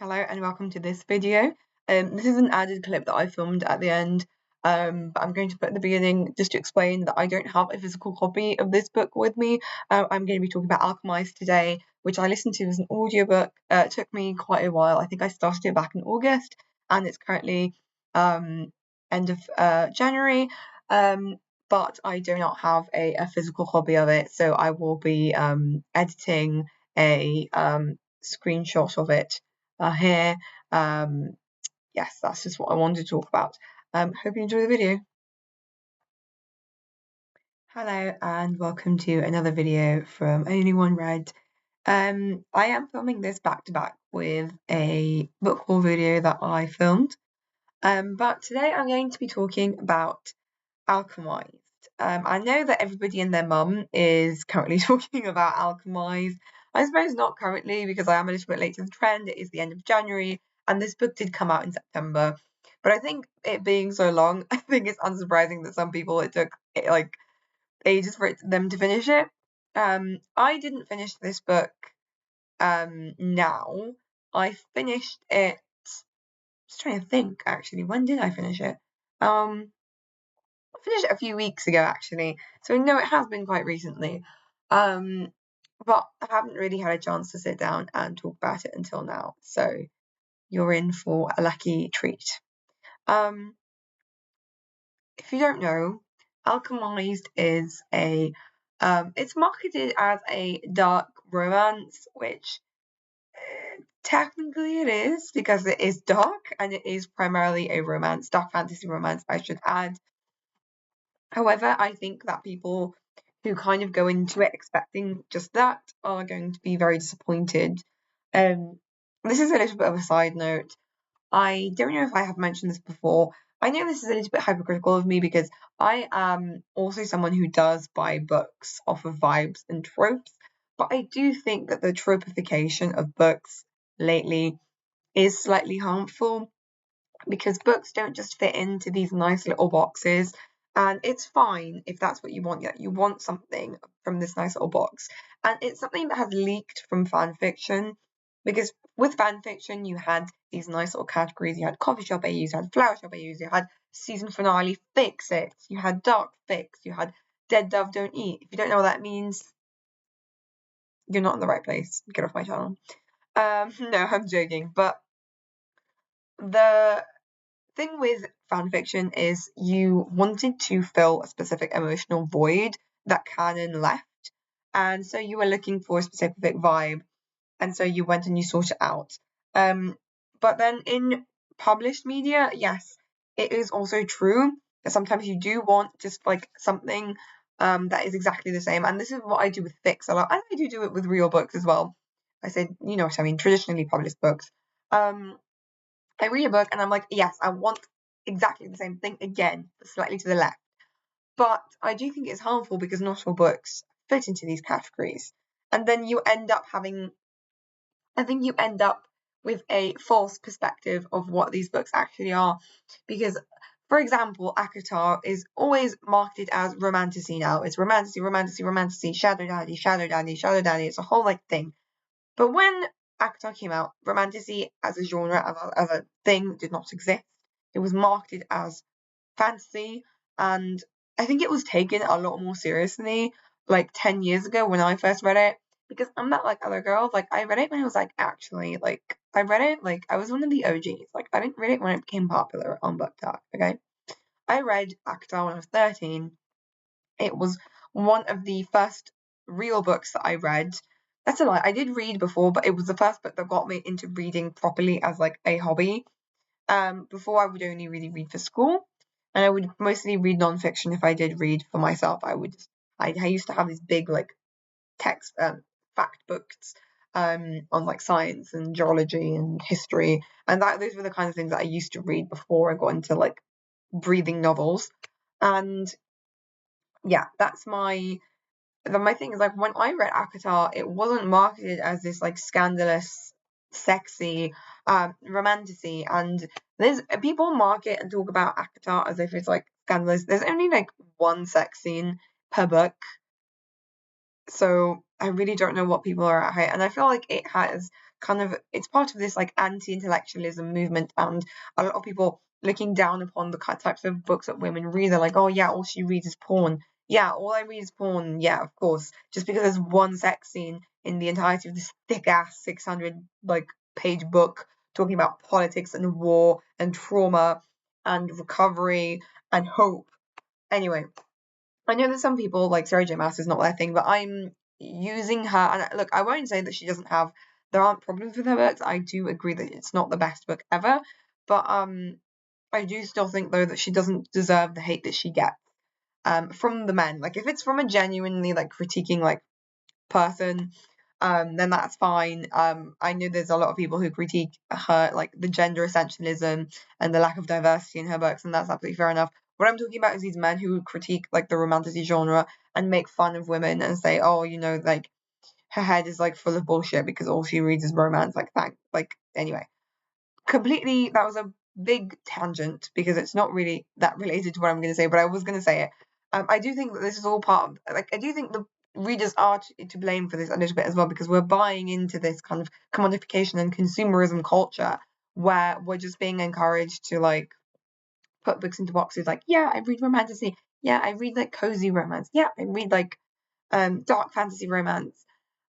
Hello and welcome to this video. This is an added clip that I filmed at the end, but I'm going to put at the beginning just to explain that I don't have a physical copy of this book with me. I'm going to be talking about Alchemised today, which I listened to as an audiobook. It took me quite a while. I think I started it back in August, and it's currently end of January. But I do not have a physical copy of it, so I will be editing a screenshot of it here. Yes, that's just what I wanted to talk about. Hope you enjoy the video. Hello and welcome to another video from Only One Read. I am filming this back to back with a book haul video that I filmed. But today I'm going to be talking about Alchemised. I know that everybody and their mum is currently talking about Alchemised. I suppose not currently because I am a little bit late to the trend. It is the end of January and this book did come out in September. But I think it being so long, I think it's unsurprising that some people it took like ages for them to finish it. I didn't finish this book now. I finished it. I was trying to think actually. When did I finish it? I finished it a few weeks ago actually, so no, it has been quite recently. But I haven't really had a chance to sit down and talk about it until now, so you're in for a lucky treat. If you don't know, Alchemized is it's marketed as a dark romance, which technically it is because it is dark and it is primarily a romance, dark fantasy romance, I should add. However, I think that people who kind of go into it expecting just that are going to be very disappointed. This is a little bit of a side note. I don't know if I have mentioned this before. I know this is a little bit hypocritical of me because I am also someone who does buy books off of vibes and tropes, but I do think that the tropification of books lately is slightly harmful because books don't just fit into these nice little boxes. And it's fine if that's what you want. You want something from this nice little box. And it's something that has leaked from fan fiction. Because with fan fiction, you had these nice little categories. You had coffee shop AUs, you had flower shop AUs, you had season finale fix it, you had dark fix, you had dead dove don't eat. If you don't know what that means, you're not in the right place. Get off my channel. No, I'm joking. But the thing with fanfiction is you wanted to fill a specific emotional void that canon left, and so you were looking for a specific vibe, and so you went and you sought it out. But then in published media, yes, it is also true that sometimes you do want just like something that is exactly the same, and this is what I do with fics a lot, and I do it with real books as well. I said, you know what I mean, traditionally published books. I read a book and I'm like, yes, I want exactly the same thing again, but slightly to the left. But I do think it's harmful because not all books fit into these categories. And then you end up with a false perspective of what these books actually are. Because, for example, ACOTAR is always marketed as romantasy now. It's romantasy, shadow daddy, shadow daddy, shadow daddy. It's a whole like thing. But when ACOTAR came out, romantasy as a genre, as a thing, did not exist. It was marketed as fantasy, and I think it was taken a lot more seriously like 10 years ago when I first read it. Because I'm not like other girls. Like, I read it when it was like actually, like, I read it like I was one of the OGs. Like, I didn't read it when it became popular on BookTok, okay? I read ACOTAR when I was 13. It was one of the first real books that I read. That's a lie. I did read before, but it was the first book that got me into reading properly as like a hobby. Before I would only really read for school, and I would mostly read nonfiction if I did read for myself. I used to have these big like text fact books on like science and geology and history, and those were the kinds of things that I used to read before I got into like breathing novels. And yeah, that's my thing is like when I read ACOTAR, it wasn't marketed as this like scandalous, sexy, romantasy, and there's people market and talk about ACOTAR as if it's like scandalous. There's only like one sex scene per book, so I really don't know what people are at, and I feel like it has it's part of this like anti-intellectualism movement, and a lot of people looking down upon the types of books that women read. They're like, oh yeah, all she reads is porn. Yeah, all I read is porn. Yeah, of course. Just because there's one sex scene in the entirety of this thick ass 600 like page book talking about politics and war and trauma and recovery and hope. Anyway, I know that some people like Sarah J. Maas is not their thing, but I'm using her. And look, I won't say that she doesn't have. There aren't problems with her books. I do agree that it's not the best book ever, but I do still think though that she doesn't deserve the hate that she gets from the men. Like if it's from a genuinely like critiquing like person, then that's fine. I know there's a lot of people who critique her, like the gender essentialism and the lack of diversity in her books, and that's absolutely fair enough. What I'm talking about is these men who critique like the romantasy genre and make fun of women and say, oh, like her head is like full of bullshit because all she reads is romance. Anyway, completely, that was a big tangent because it's not really that related to what I'm going to say, but I was going to say it. I do think that this is all part of, like, I do think the readers are to blame for this a little bit as well, because we're buying into this kind of commodification and consumerism culture where we're just being encouraged to like put books into boxes. Like, yeah, I read romantasy. Yeah, I read like cozy romance. Yeah, I read like dark fantasy romance.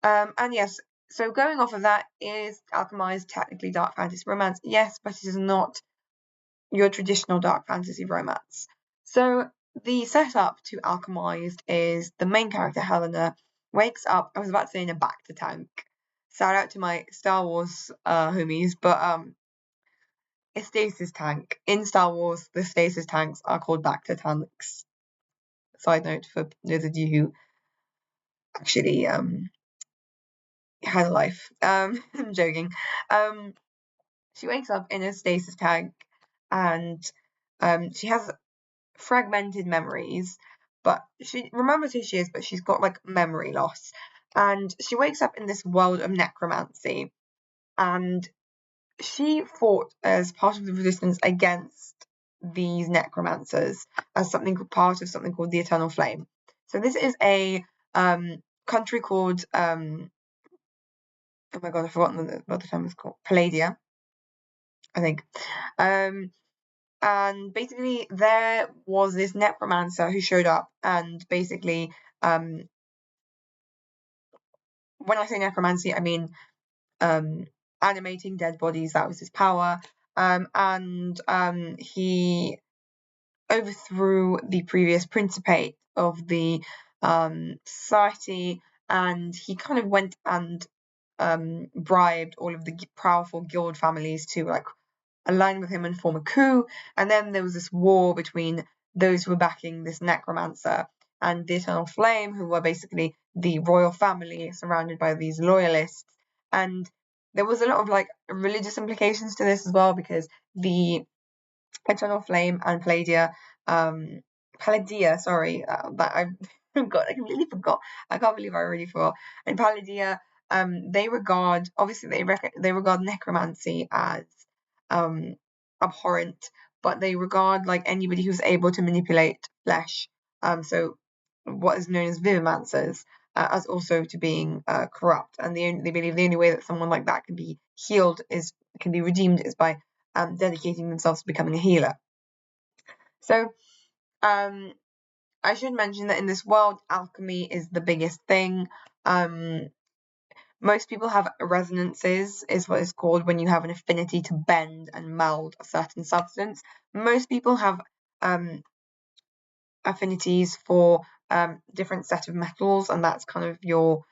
And yes, so going off of that, is Alchemised technically dark fantasy romance? Yes, but it is not your traditional dark fantasy romance. So the setup to Alchemised is the main character, Helena, wakes up, I was about to say in a Bacta tank. Shout out to my Star Wars homies, but a stasis tank. In Star Wars, the stasis tanks are called Bacta tanks. Side note for those of you who actually had a life. I'm joking. She wakes up in a stasis tank, and she has fragmented memories, but she remembers who she is, but she's got like memory loss. And she wakes up in this world of necromancy, and she fought as part of the resistance against these necromancers as part of something called the Eternal Flame. So this is a country called oh my god, I've forgotten what the town is called. Palladia, I think. And basically there was this necromancer who showed up, and basically when I say necromancy, I mean animating dead bodies. That was his power. And he overthrew the previous principate of the society, and he kind of went and bribed all of the powerful guild families to like align with him and form a coup. And then there was this war between those who were backing this necromancer and the Eternal Flame, who were basically the royal family surrounded by these loyalists. And there was a lot of like religious implications to this as well, because the Eternal Flame and Palladia, sorry, that I forgot, I completely forgot. I can't believe I already forgot. And Palladia, they regard, obviously they regard necromancy as abhorrent, but they regard like anybody who's able to manipulate flesh, so what is known as vivimancers, as also to being corrupt. And they believe the only way that someone like that can be healed can be redeemed is by dedicating themselves to becoming a healer. So I should mention that in this world, alchemy is the biggest thing. Most people have resonances, is what it's called, when you have an affinity to bend and meld a certain substance. Most people have affinities for different set of metals, and that's kind of your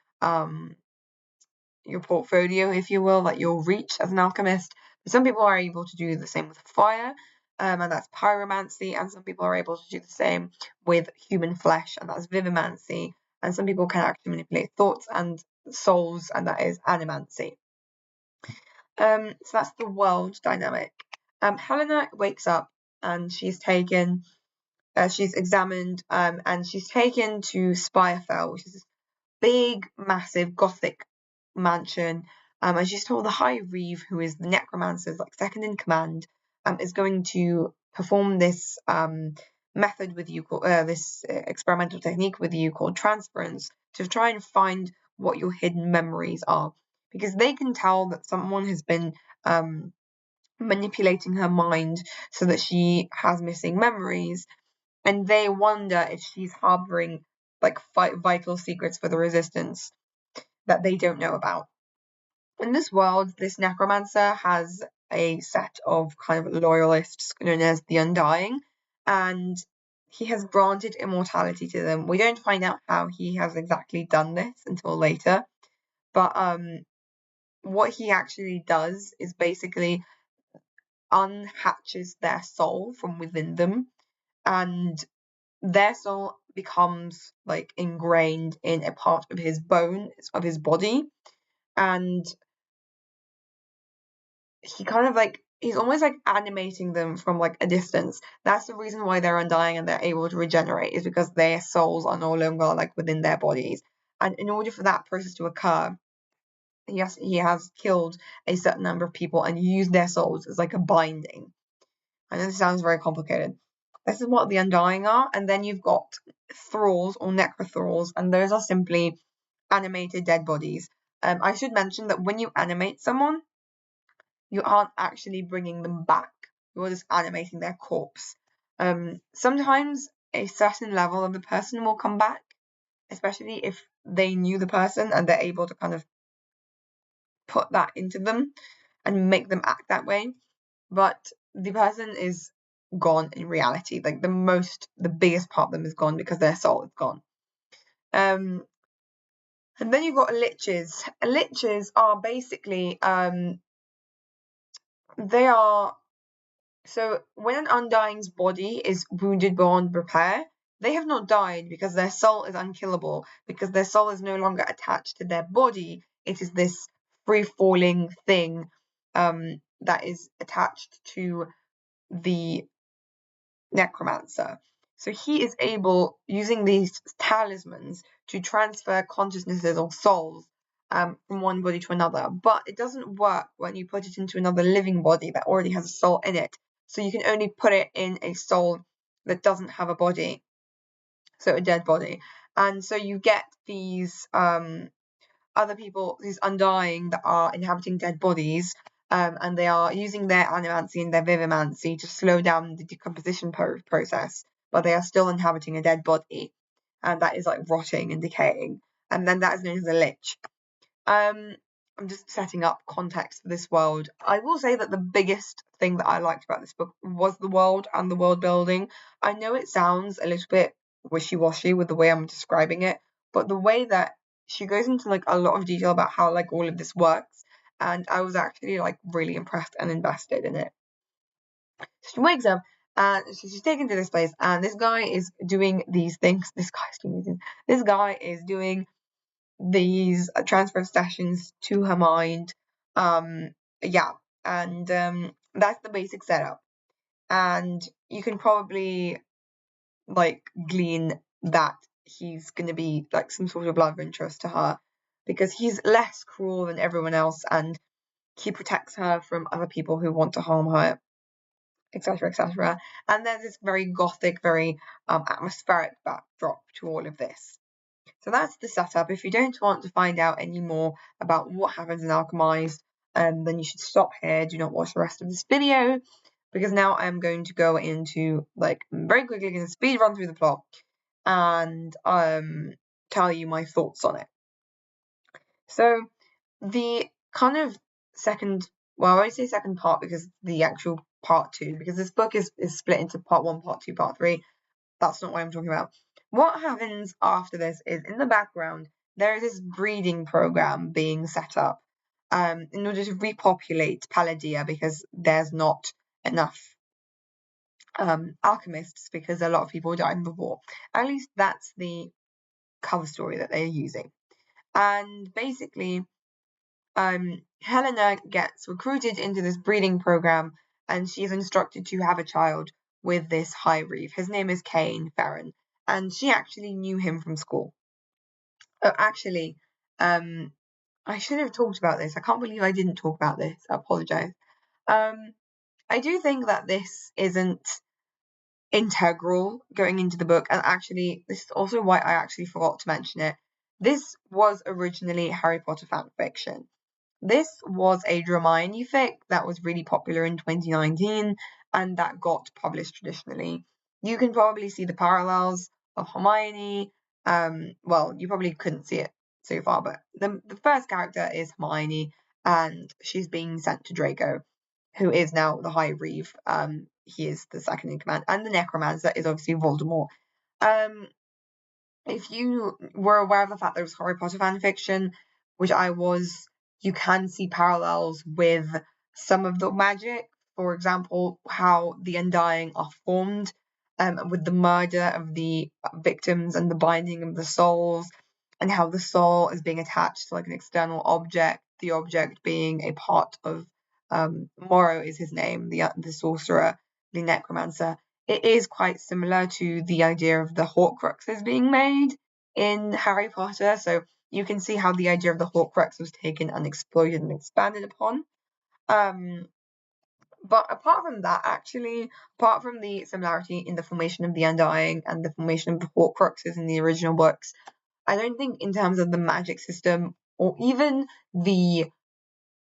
portfolio, if you will, like your reach as an alchemist. But some people are able to do the same with fire, and that's pyromancy, and some people are able to do the same with human flesh, and that's vivimancy, and some people can actually manipulate thoughts and souls, and that is animancy. So that's the world dynamic. Helena wakes up and she's examined, and she's taken to Spirefell, which is this big, massive, gothic mansion. And she's told the High Reeve, who is the necromancer's like second in command, is going to perform this method with you, this experimental technique with you called transference, to try and find what your hidden memories are. because they can tell that someone has been manipulating her mind so that she has missing memories, and they wonder if she's harboring like vital secrets for the resistance that they don't know about. In this world, this necromancer has a set of kind of loyalists known as the Undying, and he has granted immortality to them. We don't find out how he has exactly done this until later, but what he actually does is basically unhatches their soul from within them, and their soul becomes like ingrained in a part of his bone, of his body, and he kind of like he's almost like animating them from like a distance. That's the reason why they're undying and they're able to regenerate, is because their souls are no longer like within their bodies. And in order for that process to occur, he has killed a certain number of people and used their souls as like a binding. I know this sounds very complicated. This is what the Undying are, and then you've got thralls or necrothralls, and those are simply animated dead bodies. I should mention that when you animate someone, you aren't actually bringing them back. You're just animating their corpse. Sometimes a certain level of the person will come back, especially if they knew the person and they're able to kind of put that into them and make them act that way. But the person is gone in reality. Like the biggest part of them is gone because their soul is gone. And then you've got liches. Liches are basically they are so when an undying's body is wounded beyond repair, they have not died because their soul is unkillable, because their soul is no longer attached to their body. It is this free falling thing that is attached to the necromancer. So he is able, using these talismans, to transfer consciousnesses or souls from one body to another. But it doesn't work when you put it into another living body that already has a soul in it. So you can only put it in a soul that doesn't have a body, so a dead body. And so you get these other people, these undying, that are inhabiting dead bodies, and they are using their animancy and their vivimancy to slow down the decomposition process, but they are still inhabiting a dead body, and that is like rotting and decaying, and then that is known as a lich. I'm just setting up context for this world. I will say that the biggest thing that I liked about this book was the world and the world building. I know it sounds a little bit wishy-washy with the way I'm describing it, but the way that she goes into like a lot of detail about how like all of this works, and I was actually like really impressed and invested in it. She wakes up and she's taken to this place, and this guy is doing these things. This guy is doing these transfer sessions to her mind. Yeah, and that's the basic setup. And you can probably like glean that he's going to be like some sort of love interest to her, because he's less cruel than everyone else and he protects her from other people who want to harm her, etc., etc. And there's this very gothic, very atmospheric backdrop to all of this. So that's the setup. If you don't want to find out any more about what happens in Alchemised, then you should stop here. Do not watch the rest of this video, because now I'm going to go into like very quickly going to speed run through the plot and tell you my thoughts on it. So the kind of second, well, I won't say second part because the actual part two, because this book is split into part one, part two, part three. That's not what I'm talking about. What happens after this is, in the background, there is this breeding program being set up in order to repopulate Palladia, because there's not enough alchemists, because a lot of people died in the war. At least that's the cover story that they're using. And basically, Helena gets recruited into this breeding program, and she is instructed to have a child with this high reef. His name is Kane Farron, and she actually knew him from school. Oh, actually, I should have talked about this. I can't believe I didn't talk about this. I apologize. I do think that this isn't integral going into the book, and actually, this is also why I actually forgot to mention it. This was originally Harry Potter fan fiction. This was a Hermione fic that was really popular in 2019 and that got published traditionally. You can probably see the parallels of Hermione. Well, you probably couldn't see it so far, but the first character is Hermione, and she's being sent to Draco, who is now the High Reeve. He is the second in command, and the Necromancer is obviously Voldemort. If you were aware of the fact there was Harry Potter fan fiction, which I was, you can see parallels with some of the magic. For example, how the Undying are formed, with the murder of the victims and the binding of the souls, and how the soul is being attached to like an external object. The object being a part of Morrow is his name, the sorcerer, the necromancer. It is quite similar to the idea of the Horcruxes being made in Harry Potter. So you can see how the idea of the Horcrux was taken and exploited and expanded upon. But apart from that, actually, apart from the similarity in the formation of the Undying and the formation of the Horcruxes in the original books, I don't think in terms of the magic system or even the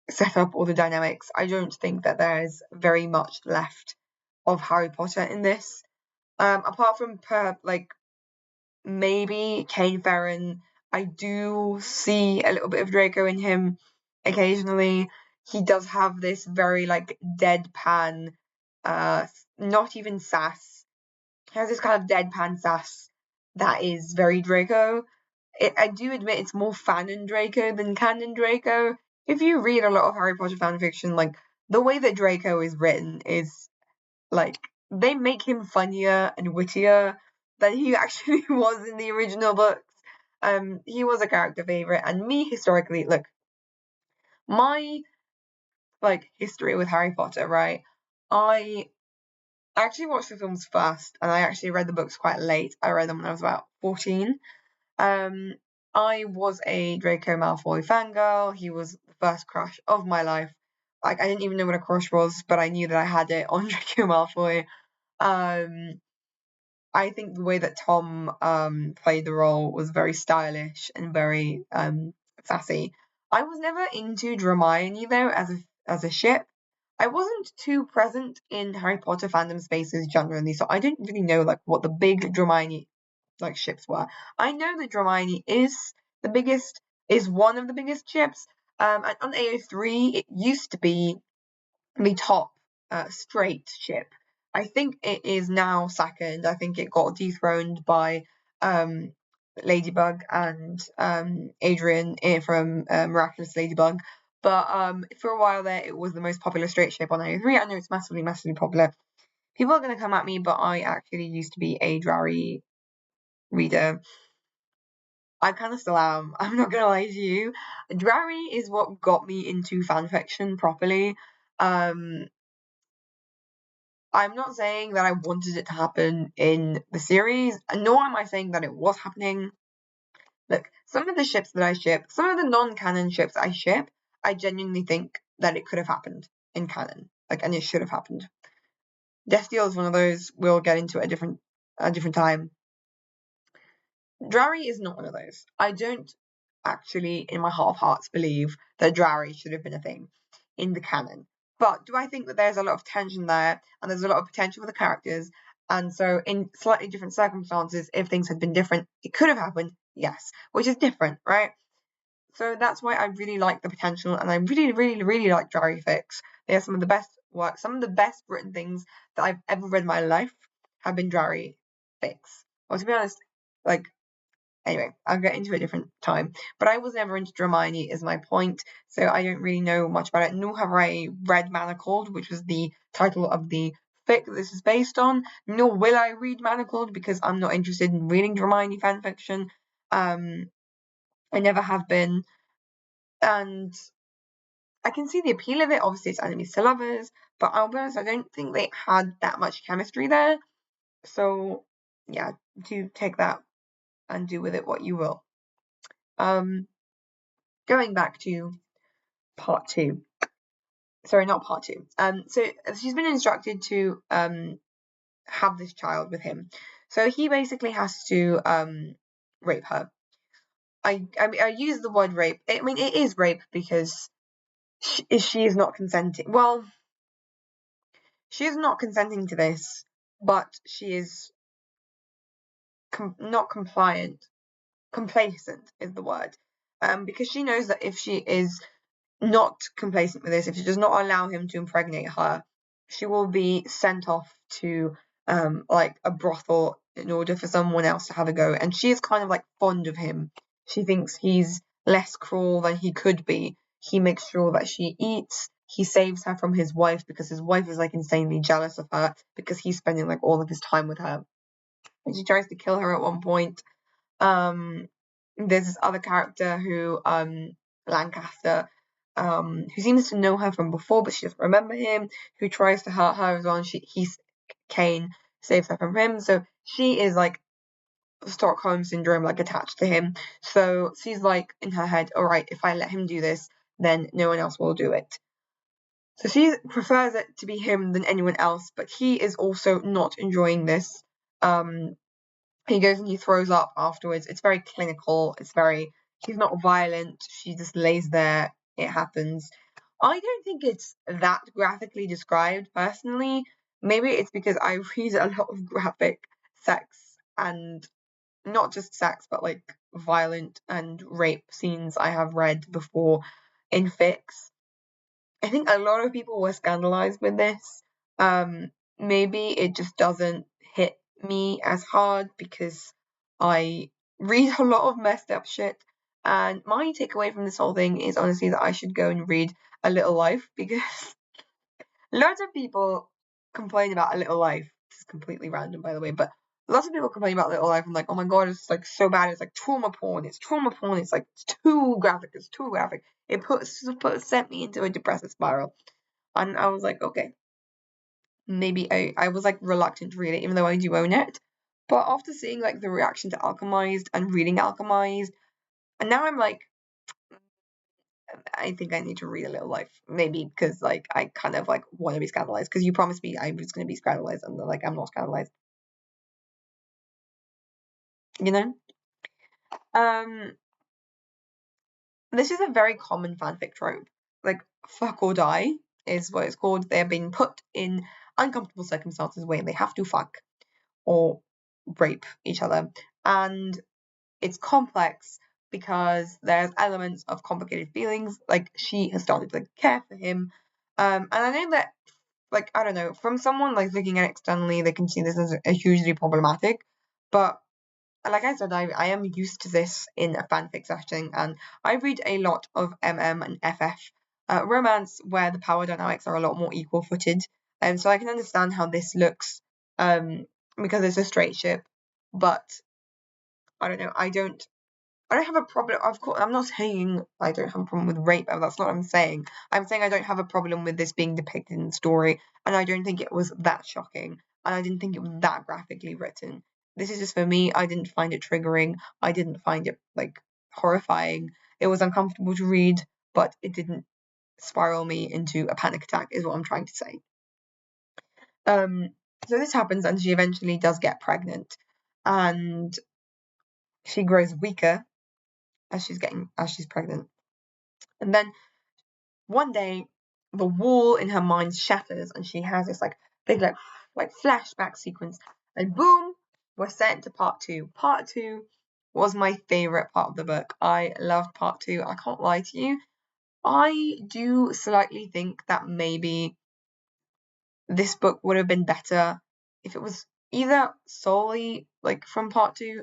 setup or the dynamics, I don't think that there is very much left of Harry Potter in this. Apart from maybe Kane Farron, I do see a little bit of Draco in him occasionally. He does have this very like deadpan, not even sass. He has this kind of deadpan sass that is very Draco. I do admit it's more fanon Draco than canon Draco. If you read a lot of Harry Potter fan fiction, like the way that Draco is written is like they make him funnier and wittier than he actually was in the original books. He was a character favorite, and me historically, look, my like history with Harry Potter, right? I actually watched the films first, and I actually read the books quite late. I read them when I was about 14. Um, I was a Draco Malfoy fangirl. He was the first crush of my life. Like I didn't even know what a crush was, but I knew that I had it on Draco Malfoy. Um, I think the way that Tom played the role was very stylish and very sassy. I was never into Hermione though as a ship. I wasn't too present in Harry Potter fandom spaces generally, so I didn't really know like what the big Hermione like ships were. I know that Hermione the biggest is one of the biggest ships. And on AO3 it used to be the top straight ship. I think it is now second. I think it got dethroned by Ladybug and Adrian from Miraculous Ladybug. But for a while there, it was the most popular straight ship on AO3. I know it's massively, massively popular. People are going to come at me, but I actually used to be a Drarry reader. I kind of still am. I'm not going to lie to you. Drarry is what got me into fanfiction properly. I'm not saying that I wanted it to happen in the series, nor am I saying that it was happening. Look, some of the ships that I ship, some of the non-canon ships I ship, I genuinely think that it could have happened in canon, and it should have happened. Death Deal is one of those. We'll get into it a different time. Drarry is not one of those. I don't actually, in my heart of hearts, believe that Drarry should have been a thing in the canon. But do I think that there's a lot of tension there and there's a lot of potential for the characters? And so, in slightly different circumstances, if things had been different, it could have happened, yes, which is different, right? So that's why I really like the potential, and I really, really, really like Drarry fics. They are some of the best work, some of the best written things that I've ever read in my life have been Drarry fics. Well, to be honest, anyway, I'll get into it a different time. But I was never into Hermione, is my point. So I don't really know much about it. Nor have I read Manacled, which was the title of the fic that this is based on. Nor will I read Manacled because I'm not interested in reading Hermione fanfiction. I never have been. And I can see the appeal of it. Obviously, it's enemies to lovers. But I'll be honest, I don't think they had that much chemistry there. So, yeah, do take that and do with it what you will. Going back to part two. Sorry, not part two. So she's been instructed to have this child with him. So he basically has to rape her. I use the word rape. I mean, it is rape because she is not consenting. Well, she is not consenting to this, but she is not compliant. Complacent is the word. Because she knows that if she is not complacent with this, if she does not allow him to impregnate her, she will be sent off to like a brothel in order for someone else to have a go. And she is kind of like fond of him. She thinks he's less cruel than he could be. He makes sure that she eats. He saves her from his wife because his wife is like insanely jealous of her because he's spending like all of his time with her. And she tries to kill her at one point. Um, there's this other character who Lancaster, who seems to know her from before, but she doesn't remember him. Who tries to hurt her as well. And he's Kane saves her from him. So she is like Stockholm syndrome, like attached to him. So she's like in her head, all right, if I let him do this, then no one else will do it. So she prefers it to be him than anyone else, but he is also not enjoying this. He goes and he throws up afterwards. It's very clinical. He's not violent. She just lays there. It happens. I don't think it's that graphically described personally. Maybe it's because I read a lot of graphic sex and not just sex, but like violent and rape scenes I have read before in fics. I think a lot of people were scandalized with this. Maybe it just doesn't hit me as hard because I read a lot of messed up shit. And my takeaway from this whole thing is honestly that I should go and read A Little Life because lots of people complain about A Little Life. This is completely random, by the way, but lots of people complain about Little Life and like, oh my god, it's like so bad. It's like trauma porn. It's trauma porn. It's like it's too graphic. It's too graphic. It sent me into a depressive spiral. And I was like, okay, maybe I was like reluctant to read it, even though I do own it. But after seeing like the reaction to Alchemised and reading Alchemised, and now I'm like, I think I need to read A Little Life, maybe because like I kind of like want to be scandalized because you promised me I was going to be scandalized, and like I'm not scandalized, you know. Um, this is a very common fanfic trope. Like fuck or die is what it's called. They're being put in uncomfortable circumstances where they have to fuck or rape each other, and it's complex because there's elements of complicated feelings. Like she has started to like, care for him, and I know that like I don't know, from someone like looking at it externally, they can see this as a hugely problematic. But like I said, I am used to this in a fanfic setting, and I read a lot of and FF romance where the power dynamics are a lot more equal footed, and so I can understand how this looks because it's a straight ship, but I don't know, I don't have a problem. Of course, I'm not saying I don't have a problem with rape. That's not what I'm saying. I'm saying I don't have a problem with this being depicted in the story, and I don't think it was that shocking, and I didn't think it was that graphically written. This is just for me. I didn't find it triggering. I didn't find it like horrifying. It was uncomfortable to read, but it didn't spiral me into a panic attack. Is what I'm trying to say. Um. So this happens, and she eventually does get pregnant, and she grows weaker as she's pregnant. And then one day the wall in her mind shatters and she has this like big like flashback sequence, and boom, we're sent to part two. Part two was my favorite part of the book. I loved part two. I can't lie to you. I do slightly think that maybe this book would have been better if it was either solely like from part two,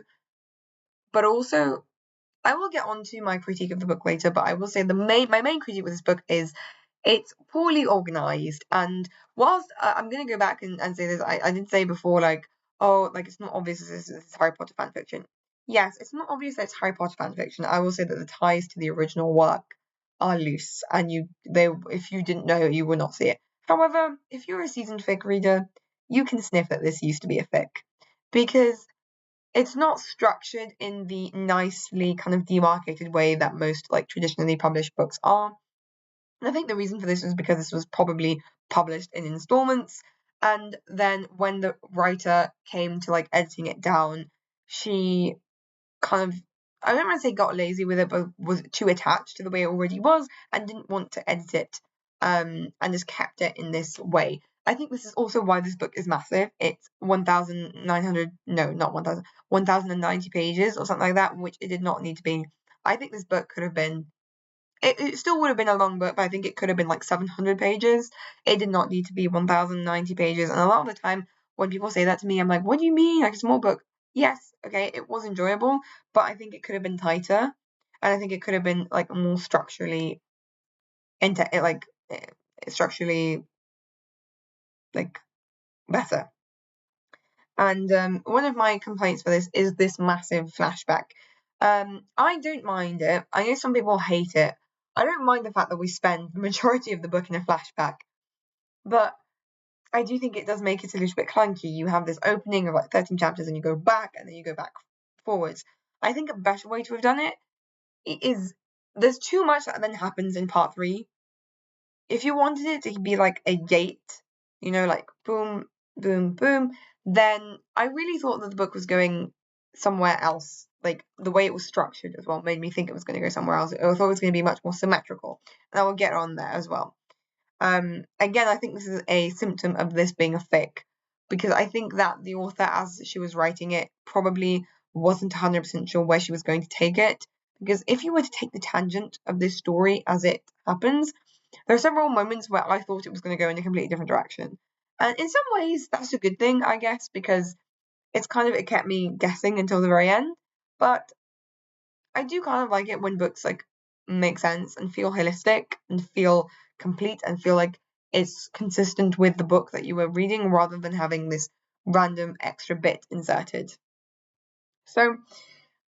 but also I will get onto my critique of the book later, but I will say my main critique with this book is it's poorly organized. And whilst I'm going to go back and say this, I did say before, like, oh, like it's not obvious this is Harry Potter fan fiction. Yes, it's not obvious that it's Harry Potter fan fiction. I will say that the ties to the original work are loose, and if you didn't know, you would not see it. However, if you're a seasoned fic reader, you can sniff that this used to be a fic because it's not structured in the nicely kind of demarcated way that most like traditionally published books are. And I think the reason for this is because this was probably published in installments. And then when the writer came to like editing it down, she kind of I don't want to say got lazy with it, but was too attached to the way it already was and didn't want to edit it, and just kept it in this way. I think this is also why this book is massive. It's 1,900, no, not 1,000, 1,090 pages or something like that, which it did not need to be. I think this book could have been, it still would have been a long book, but I think it could have been like 700 pages. It did not need to be 1,090 pages. And a lot of the time, when people say that to me, I'm like, what do you mean? Like a small book? Yes, okay, it was enjoyable, but I think it could have been tighter. And I think it could have been like more structurally, structurally, like, better. And one of my complaints for this is this massive flashback. I don't mind it. I know some people hate it. I don't mind the fact that we spend the majority of the book in a flashback, but I do think it does make it a little bit clunky. You have this opening of like 13 chapters and you go back and then you go back forwards. I think a better way to have done it is there's too much that then happens in part 3. If you wanted it to be like a gate, like boom, boom, boom, then I really thought that the book was going somewhere else. Like the way it was structured as well made me think it was going to go somewhere else. I thought it was going to be much more symmetrical, and I will get on there as well. Again, I think this is a symptom of this being a fic, because I think that the author, as she was writing it, probably wasn't 100% sure where she was going to take it. Because if you were to take the tangent of this story as it happens, there are several moments where I thought it was going to go in a completely different direction. And in some ways, that's a good thing, I guess, because it kept me guessing until the very end. But I do kind of like it when books like make sense and feel holistic and feel complete and feel like it's consistent with the book that you were reading, rather than having this random extra bit inserted. So,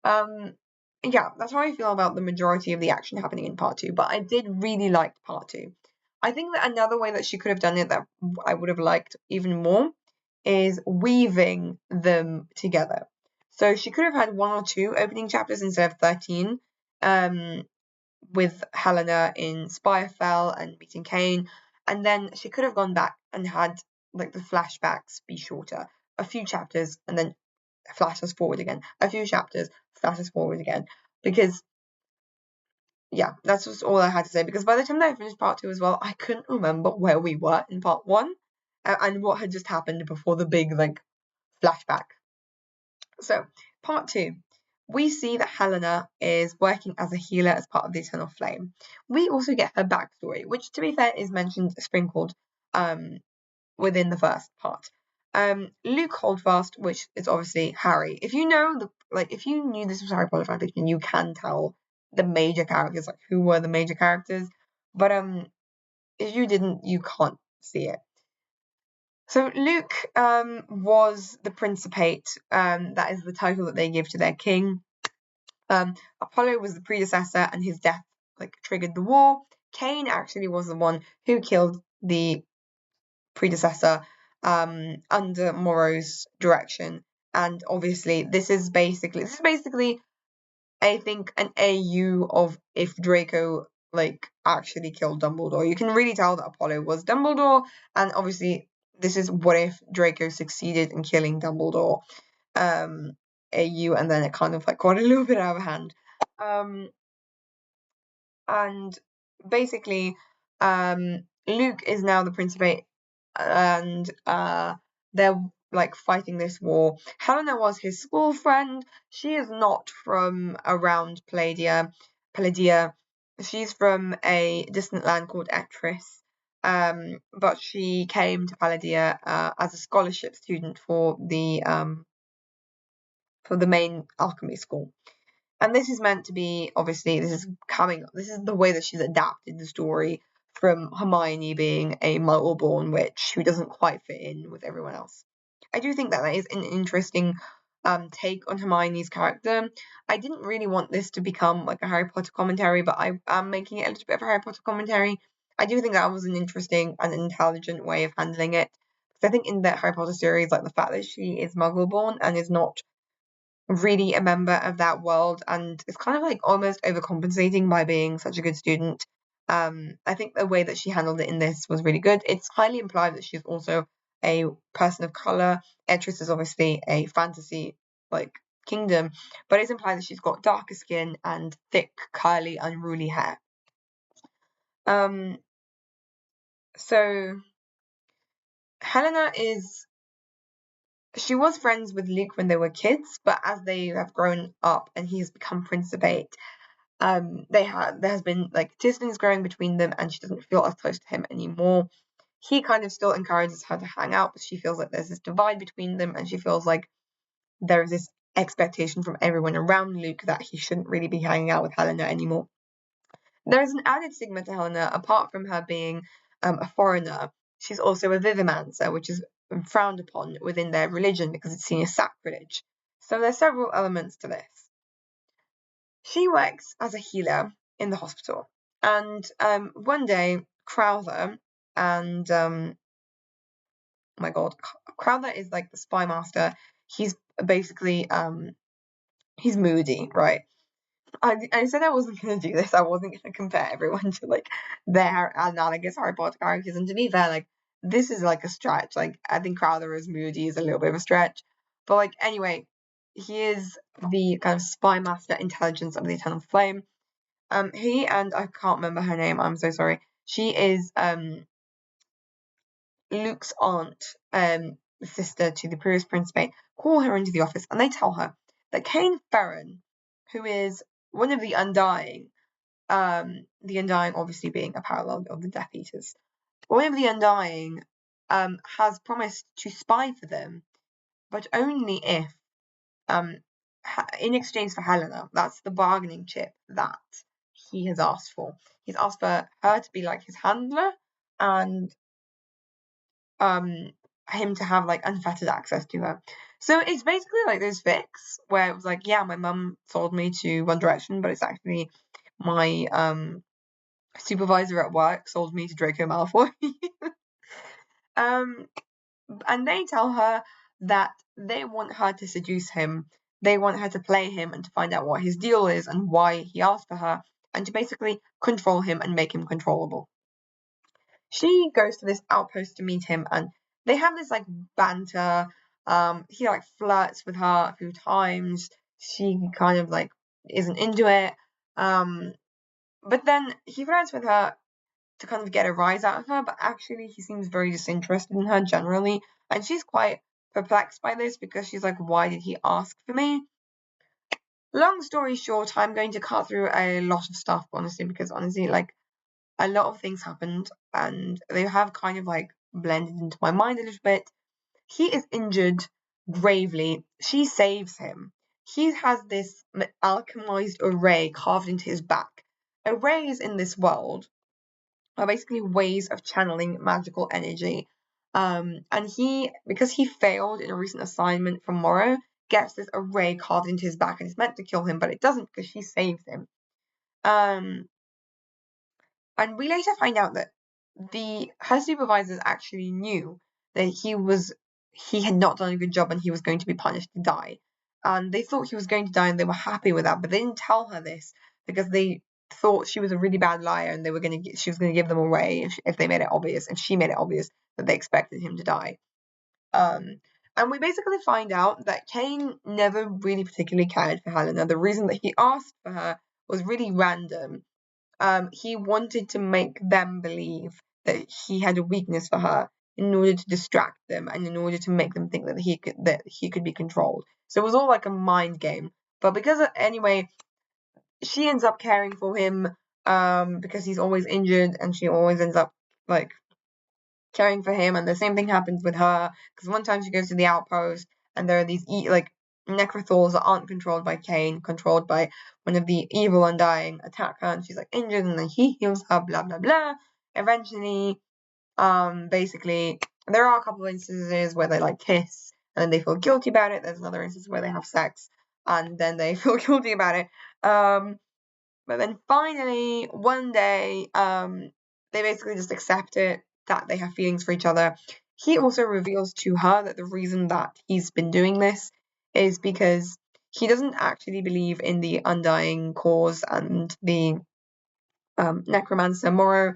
yeah, that's how I feel about the majority of the action happening in part 2, but I did really like part 2. I think that another way that she could have done it that I would have liked even more is weaving them together. So she could have had 1 or 2 opening chapters instead of 13, with Helena in Spirefell and meeting Cain, and then she could have gone back and had like the flashbacks be shorter, a few chapters, and then flash us forward again, a few chapters, flash us forward again, because yeah, that's just all I had to say, because by the time that I finished part 2 as well, I couldn't remember where we were in part 1 and what had just happened before the big like flashback. So part 2, we see that Helena is working as a healer as part of the Eternal Flame. We also get her backstory, which to be fair is mentioned, sprinkled within the first part. Luke Holdfast, which is obviously Harry. If you know if you knew this was Harry Potter fanfiction, you can tell the major characters, like who were the major characters. But if you didn't, you can't see it. So Luke was the Principate. That is the title that they give to their king. Apollo was the predecessor, and his death triggered the war. Cain actually was the one who killed the predecessor under Morrow's direction. And obviously, this is basically I think an AU of if Draco actually killed Dumbledore. You can really tell that Apollo was Dumbledore, and obviously this is what if Draco succeeded in killing Dumbledore. AU, and then it kind of got a little bit out of hand. And basically, Luke is now the Principate, and they're fighting this war. Helena was his school friend. She is not from around Palladia. She's from a distant land called Etris. But she came to Palladia as a scholarship student for the main alchemy school. And this is meant to be, obviously, this is the way that she's adapted the story from Hermione being a Muggle-born witch who doesn't quite fit in with everyone else. I do think that is an interesting take on Hermione's character. I didn't really want this to become a Harry Potter commentary, but I am making it a little bit of a Harry Potter commentary. I do think that was an interesting and intelligent way of handling it. Because I think in the Harry Potter series, the fact that she is Muggle-born and is not really a member of that world and is kind of almost overcompensating by being such a good student. I think the way that she handled it in this was really good. It's highly implied that she's also a person of color. Etris is obviously a fantasy kingdom, but it's implied that she's got darker skin and thick, curly, unruly hair. So Helena she was friends with Luke when they were kids, but as they have grown up and he's become Prince of Eight, there has been like distance growing between them, and she doesn't feel as close to him anymore. He kind of still encourages her to hang out, but she feels like there's this divide between them, and she feels like there's this expectation from everyone around Luke that he shouldn't really be hanging out with Helena anymore. There's an added stigma to Helena, apart from her being a foreigner. She's also a vivimancer, which is frowned upon within their religion because it's seen as sacrilege. So there's several elements to this. She works as a healer in the hospital, and one day Crowther and oh my god, Crowther is like the spy master. He's basically he's moody, right? I said I wasn't going to do this. I wasn't going to compare everyone to like their analogous Harry Potter characters. And to be fair, like this is like a stretch. Like I think Crowther as Moody is a little bit of a stretch. But like anyway, he is the kind of spy master intelligence of the Eternal Flame. He and I can't remember her name. I'm so sorry. She is Luke's aunt, sister to the previous Prince of Spain, call her into the office and they tell her that Cain Ferren, who is one of the Undying, the Undying obviously being a parallel of the Death Eaters, one of the Undying has promised to spy for them, but only if, in exchange for Helena. That's the bargaining chip that he has asked for. He's asked for her to be like his handler and him to have like unfettered access to her. So it's basically like those fics where it was like, yeah, my mum sold me to One Direction, but it's actually my supervisor at work sold me to Draco Malfoy. And they tell her that they want her to seduce him. They want her to play him and to find out what his deal is and why he asked for her, and to basically control him and make him controllable. She goes to this outpost to meet him, and they have this like banter. He like flirts with her a few times. She kind of like isn't into it. But then he flirts with her to kind of get a rise out of her, but actually he seems very disinterested in her generally, and she's quite perplexed by this because she's like, why did he ask for me? Long story short, I'm going to cut through a lot of stuff, honestly, because honestly, like, a lot of things happened and they have kind of like blended into my mind a little bit. He is injured gravely. She saves him. He has this alchemized array carved into his back. Arrays in this world are basically ways of channeling magical energy. And because he failed in a recent assignment from Morrow, gets this array carved into his back and it's meant to kill him, but it doesn't because she saves him. And we later find out that her supervisors actually knew that he had not done a good job and he was going to be punished to die. And they thought he was going to die and they were happy with that, but they didn't tell her this because they thought she was a really bad liar and she was going to give them away if they made it obvious, if she made it obvious that they expected him to die. And we basically find out that Cain never really particularly cared for Helena. The reason that he asked for her was really random. He wanted to make them believe that he had a weakness for her in order to distract them and in order to make them think that he could be controlled. So it was all like a mind game. But anyway, she ends up caring for him because he's always injured, and she always ends up like caring for him. And the same thing happens with her because one time she goes to the outpost and there are these Necrothals that aren't controlled by Cain, controlled by one of the evil Undying, attack her, and she's like injured, and then he heals her, blah blah blah. Eventually, basically, there are a couple of instances where they like kiss and then they feel guilty about it. There's another instance where they have sex and then they feel guilty about it. But then finally, one day, they basically just accept it, that they have feelings for each other. He also reveals to her that the reason that he's been doing this is because he doesn't actually believe in the Undying cause and the necromancer Morrow.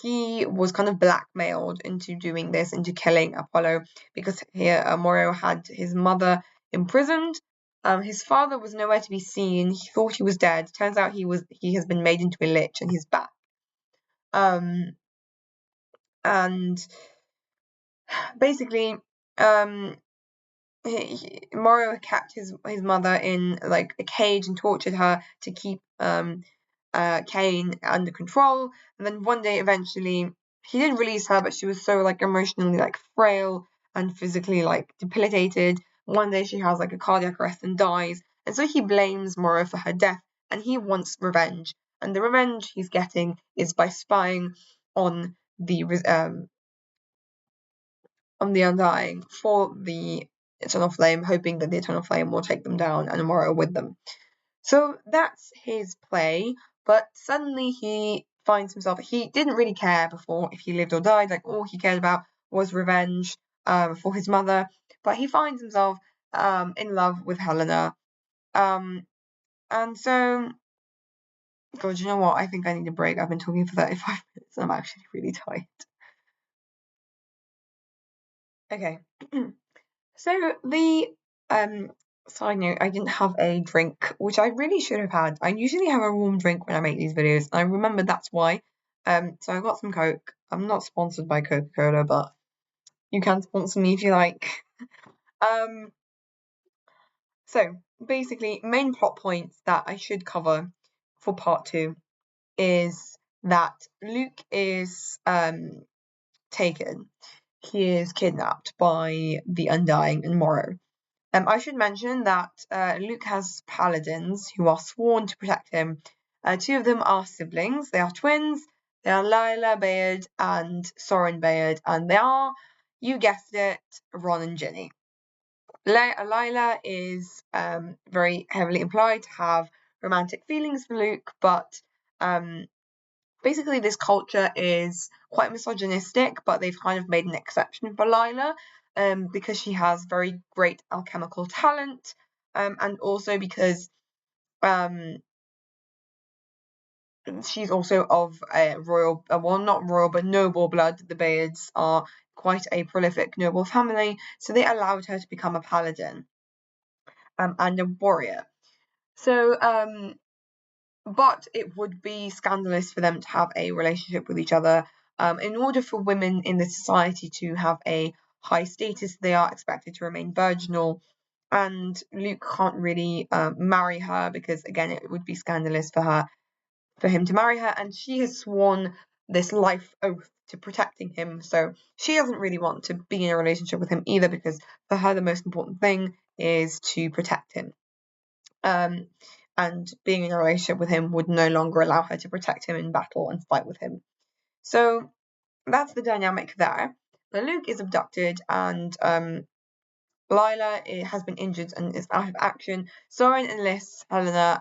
He was kind of blackmailed into doing this, into killing Apollo, because here Morrow had his mother imprisoned, His father was nowhere to be seen. He thought he was dead. Turns out he has been made into a lich and he's back. And basically, Moro kept his mother in like a cage and tortured her to keep Cain under control. And then one day, eventually, he did release her, but she was so like emotionally like frail and physically like debilitated. One day she has like a cardiac arrest and dies, and so he blames Moro for her death, and he wants revenge. And the revenge he's getting is by spying on the Undying for the Eternal Flame, hoping that the Eternal Flame will take them down and Moro with them. So that's his play, but suddenly he finds himself, he didn't really care before if he lived or died, like all he cared about was revenge for his mother, but he finds himself in love with Helena. And so, God, you know what? I think I need a break. I've been talking for 35 minutes and I'm actually really tired. Okay. So the side note, I didn't have a drink, which I really should have had. I usually have a warm drink when I make these videos, and I remember that's why. So I got some Coke. I'm not sponsored by Coca-Cola, but you can sponsor me if you like. So basically, main plot points that I should cover for part 2 is that Luke is taken. He is kidnapped by the Undying and Morrow. I should mention that Luke has paladins who are sworn to protect him. 2 of them are siblings. They are twins. They are Lila Bayard and Soren Bayard, and they are, you guessed it, Ron and Ginny. Lila is very heavily implied to have romantic feelings for Luke, but basically this culture is quite misogynistic, but they've kind of made an exception for Lila because she has very great alchemical talent, and also because she's also of a royal, well, not royal, but noble blood. The Bayards are quite a prolific noble family, so they allowed her to become a paladin and a warrior. So, but it would be scandalous for them to have a relationship with each other. In order for women in this society to have a high status, they are expected to remain virginal, and Luke can't really marry her because, again, it would be scandalous for him to marry her, and she has sworn this life oath to protecting him, so she doesn't really want to be in a relationship with him either, because for her the most important thing is to protect him. And being in a relationship with him would no longer allow her to protect him in battle and fight with him. So that's the dynamic there. But Luke is abducted, and Lila has been injured and is out of action. Soren enlists Helena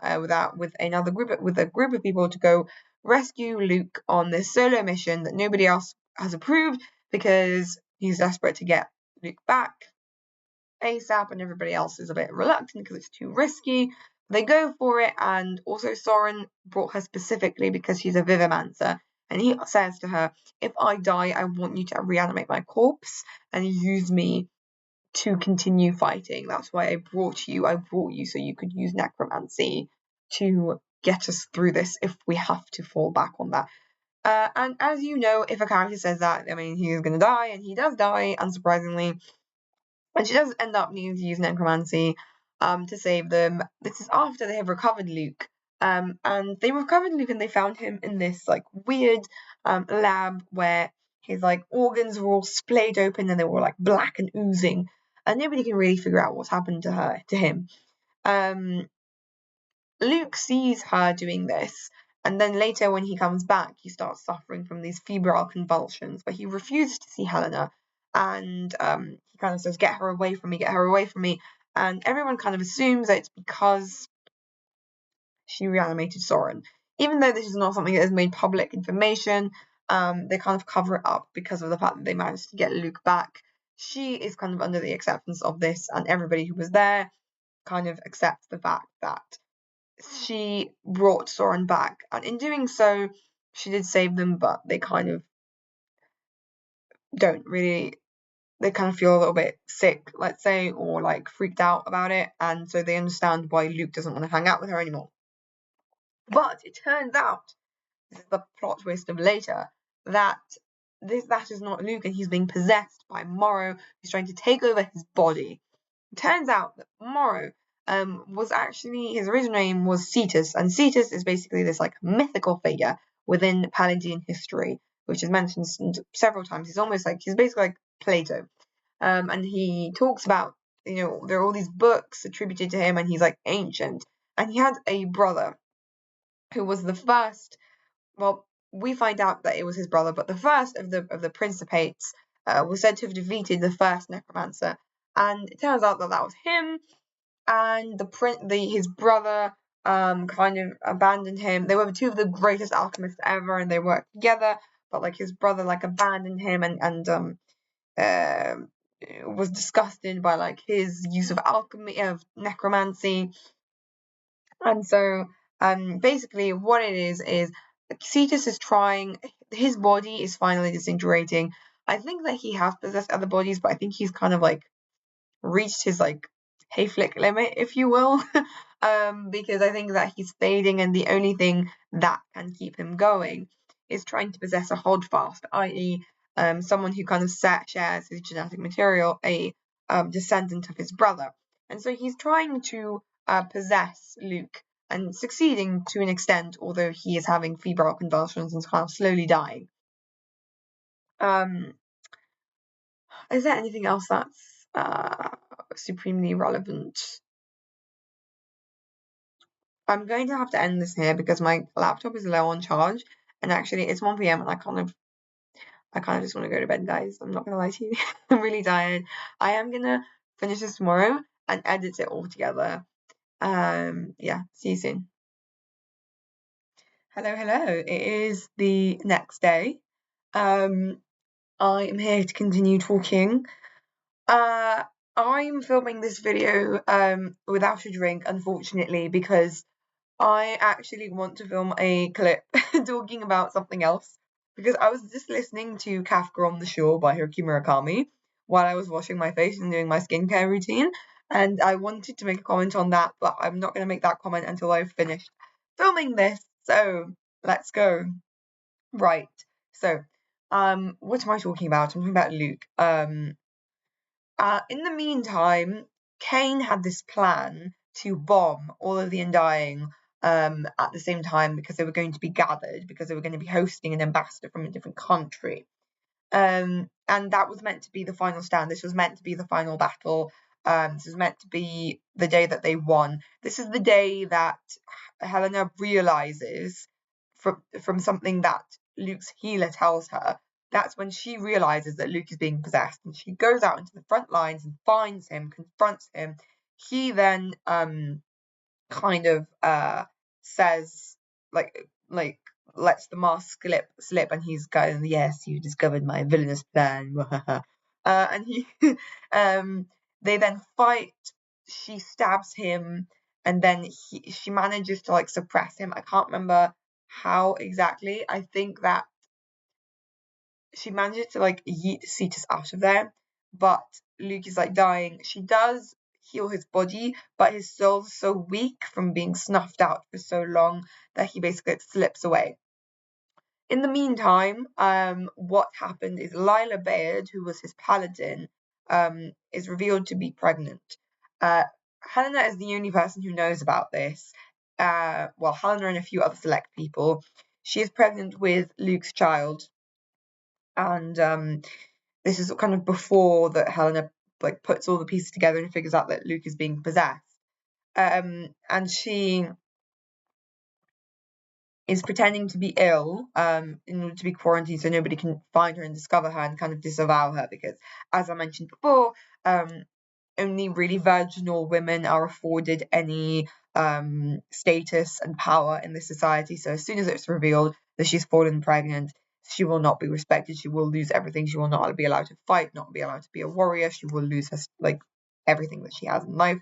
with a group of people to go rescue Luke on this solo mission that nobody else has approved because he's desperate to get Luke back ASAP, and everybody else is a bit reluctant because it's too risky. They go for it, and also Soren brought her specifically because she's a Vivimancer, and he says to her, if I die, I want you to reanimate my corpse and use me to continue fighting. That's why I brought you. I brought you so you could use necromancy to get us through this if we have to fall back on that. And as you know, if a character says that, I mean, he's going to die, and he does die, unsurprisingly. And she does end up needing to use necromancy to save them. This is after they have recovered Luke. And they recovered Luke and they found him in this like weird lab where his like organs were all splayed open and they were like black and oozing. And nobody can really figure out what's happened to him. Luke sees her doing this, and then later when he comes back, he starts suffering from these febrile convulsions, but he refuses to see Helena, and he kind of says, get her away from me, get her away from me, and everyone kind of assumes that it's because she reanimated Soren. Even though this is not something that is made public information, they kind of cover it up because of the fact that they managed to get Luke back. She is kind of under the acceptance of this, and everybody who was there kind of accepts the fact that she brought Soren back, and in doing so, she did save them, but they kind of don't really they kind of feel a little bit sick, let's say, or like freaked out about it, and so they understand why Luke doesn't want to hang out with her anymore. But it turns out, this is the plot twist of later, that that is not Luke, and he's being possessed by Morrow, who's trying to take over his body. It turns out that Morrow was actually, his original name was Cetus, and Cetus is basically this like mythical figure within Palladian history, which is mentioned several times. He's basically like Plato, and he talks about, there are all these books attributed to him, and he's like ancient, and he had a brother who was the first. Well, we find out that it was his brother, but the first of the Principates was said to have defeated the first necromancer, and it turns out that that was him. And his brother kind of abandoned him. They were two of the greatest alchemists ever, and they worked together. But like his brother like abandoned him and was disgusted by like his use of alchemy, of necromancy. And so basically what it is Cetus is trying, his body is finally disintegrating. I think that he has possessed other bodies, but I think he's kind of like reached his like hayflick limit, if you will. Because I think that he's fading, and the only thing that can keep him going is trying to possess a holdfast, i.e., someone who kind of shares his genetic material, a descendant of his brother. And so he's trying to possess Luke, and succeeding to an extent, although he is having febrile convulsions and kind of slowly dying. Is there anything else that's supremely relevant? I'm going to have to end this here because my laptop is low on charge, and actually it's 1 p.m. and I kind of just want to go to bed, guys. I'm not gonna lie to you. I'm really tired. I am gonna finish this tomorrow and edit it all together. Yeah, see you soon. Hello. It is the next day. I am here to continue talking. I'm filming this video without a drink, unfortunately, because I actually want to film a clip talking about something else, because I was just listening to Kafka on the Shore by Haruki Murakami while I was washing my face and doing my skincare routine, and I wanted to make a comment on that, but I'm not going to make that comment until I've finished filming this, so let's go. Right, so, what am I talking about? I'm talking about Luke. In the meantime, Kane had this plan to bomb all of the Undying at the same time, because they were going to be gathered, because they were going to be hosting an ambassador from a different country. And that was meant to be the final stand. This was meant to be the final battle. This was meant to be the day that they won. This is the day that Helena realizes from something that Luke's healer tells her. That's when she realizes that Luke is being possessed, and she goes out into the front lines and finds him, confronts him. He then kind of says like lets the mask slip, and he's going, yes, you discovered my villainous plan. And he they then fight. She stabs him, and then she manages to like suppress him. I can't remember how exactly. I think that she manages to like yeet Cetus out of there, but Luke is like dying. She does heal his body, but his soul's so weak from being snuffed out for so long that he basically slips away. In the meantime, what happened is Lila Bayard, who was his paladin, is revealed to be pregnant. Helena is the only person who knows about this. Well, Helena and a few other select people. She is pregnant with Luke's child, and this is kind of before that Helena like puts all the pieces together and figures out that Luke is being possessed. And she is pretending to be ill in order to be quarantined so nobody can find her and discover her and kind of disavow her, because, as I mentioned before, only really virginal women are afforded any status and power in this society. So as soon as it's revealed that she's fallen pregnant, she will not be respected. She will lose everything. She will not be allowed to fight, not be allowed to be a warrior. She will lose her everything that she has in life.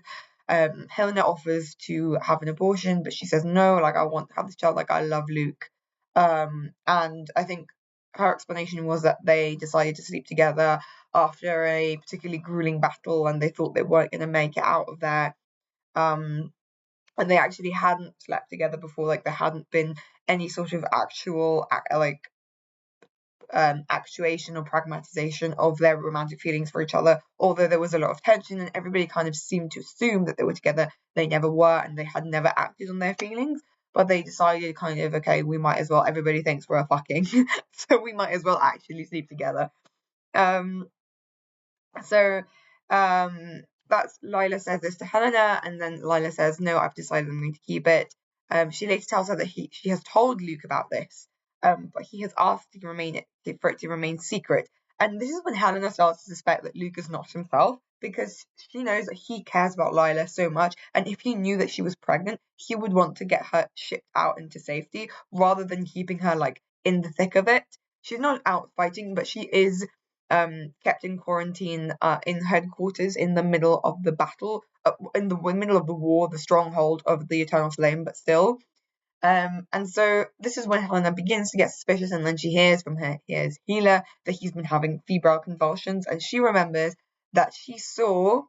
Helena offers to have an abortion, but she says no, like, I want to have this child, like, I love Luke. And I think her explanation was that they decided to sleep together after a particularly grueling battle, and they thought they weren't going to make it out of there. And they actually hadn't slept together before, like there hadn't been any sort of actual actuation or pragmatization of their romantic feelings for each other. Although there was a lot of tension and everybody kind of seemed to assume that they were together, they never were, and they had never acted on their feelings. But they decided kind of, okay, we might as well, everybody thinks we're fucking, so we might as well actually sleep together. Um, so that's Lila says this to Helena, and then Lila says, no, I've decided I'm going to keep it. She later tells her that she has told Luke about this, but he has asked for it to remain secret. And this is when Helena starts to suspect that Luke is not himself, because she knows that he cares about Lila so much, and if he knew that she was pregnant, he would want to get her shipped out into safety rather than keeping her like in the thick of it. She's not out fighting, but she is kept in quarantine in headquarters in the middle of the battle, in the middle of the war, the stronghold of the Eternal Flame, but still. And so this is when Helena begins to get suspicious, and then she hears from his healer that he's been having febrile convulsions, and she remembers that she saw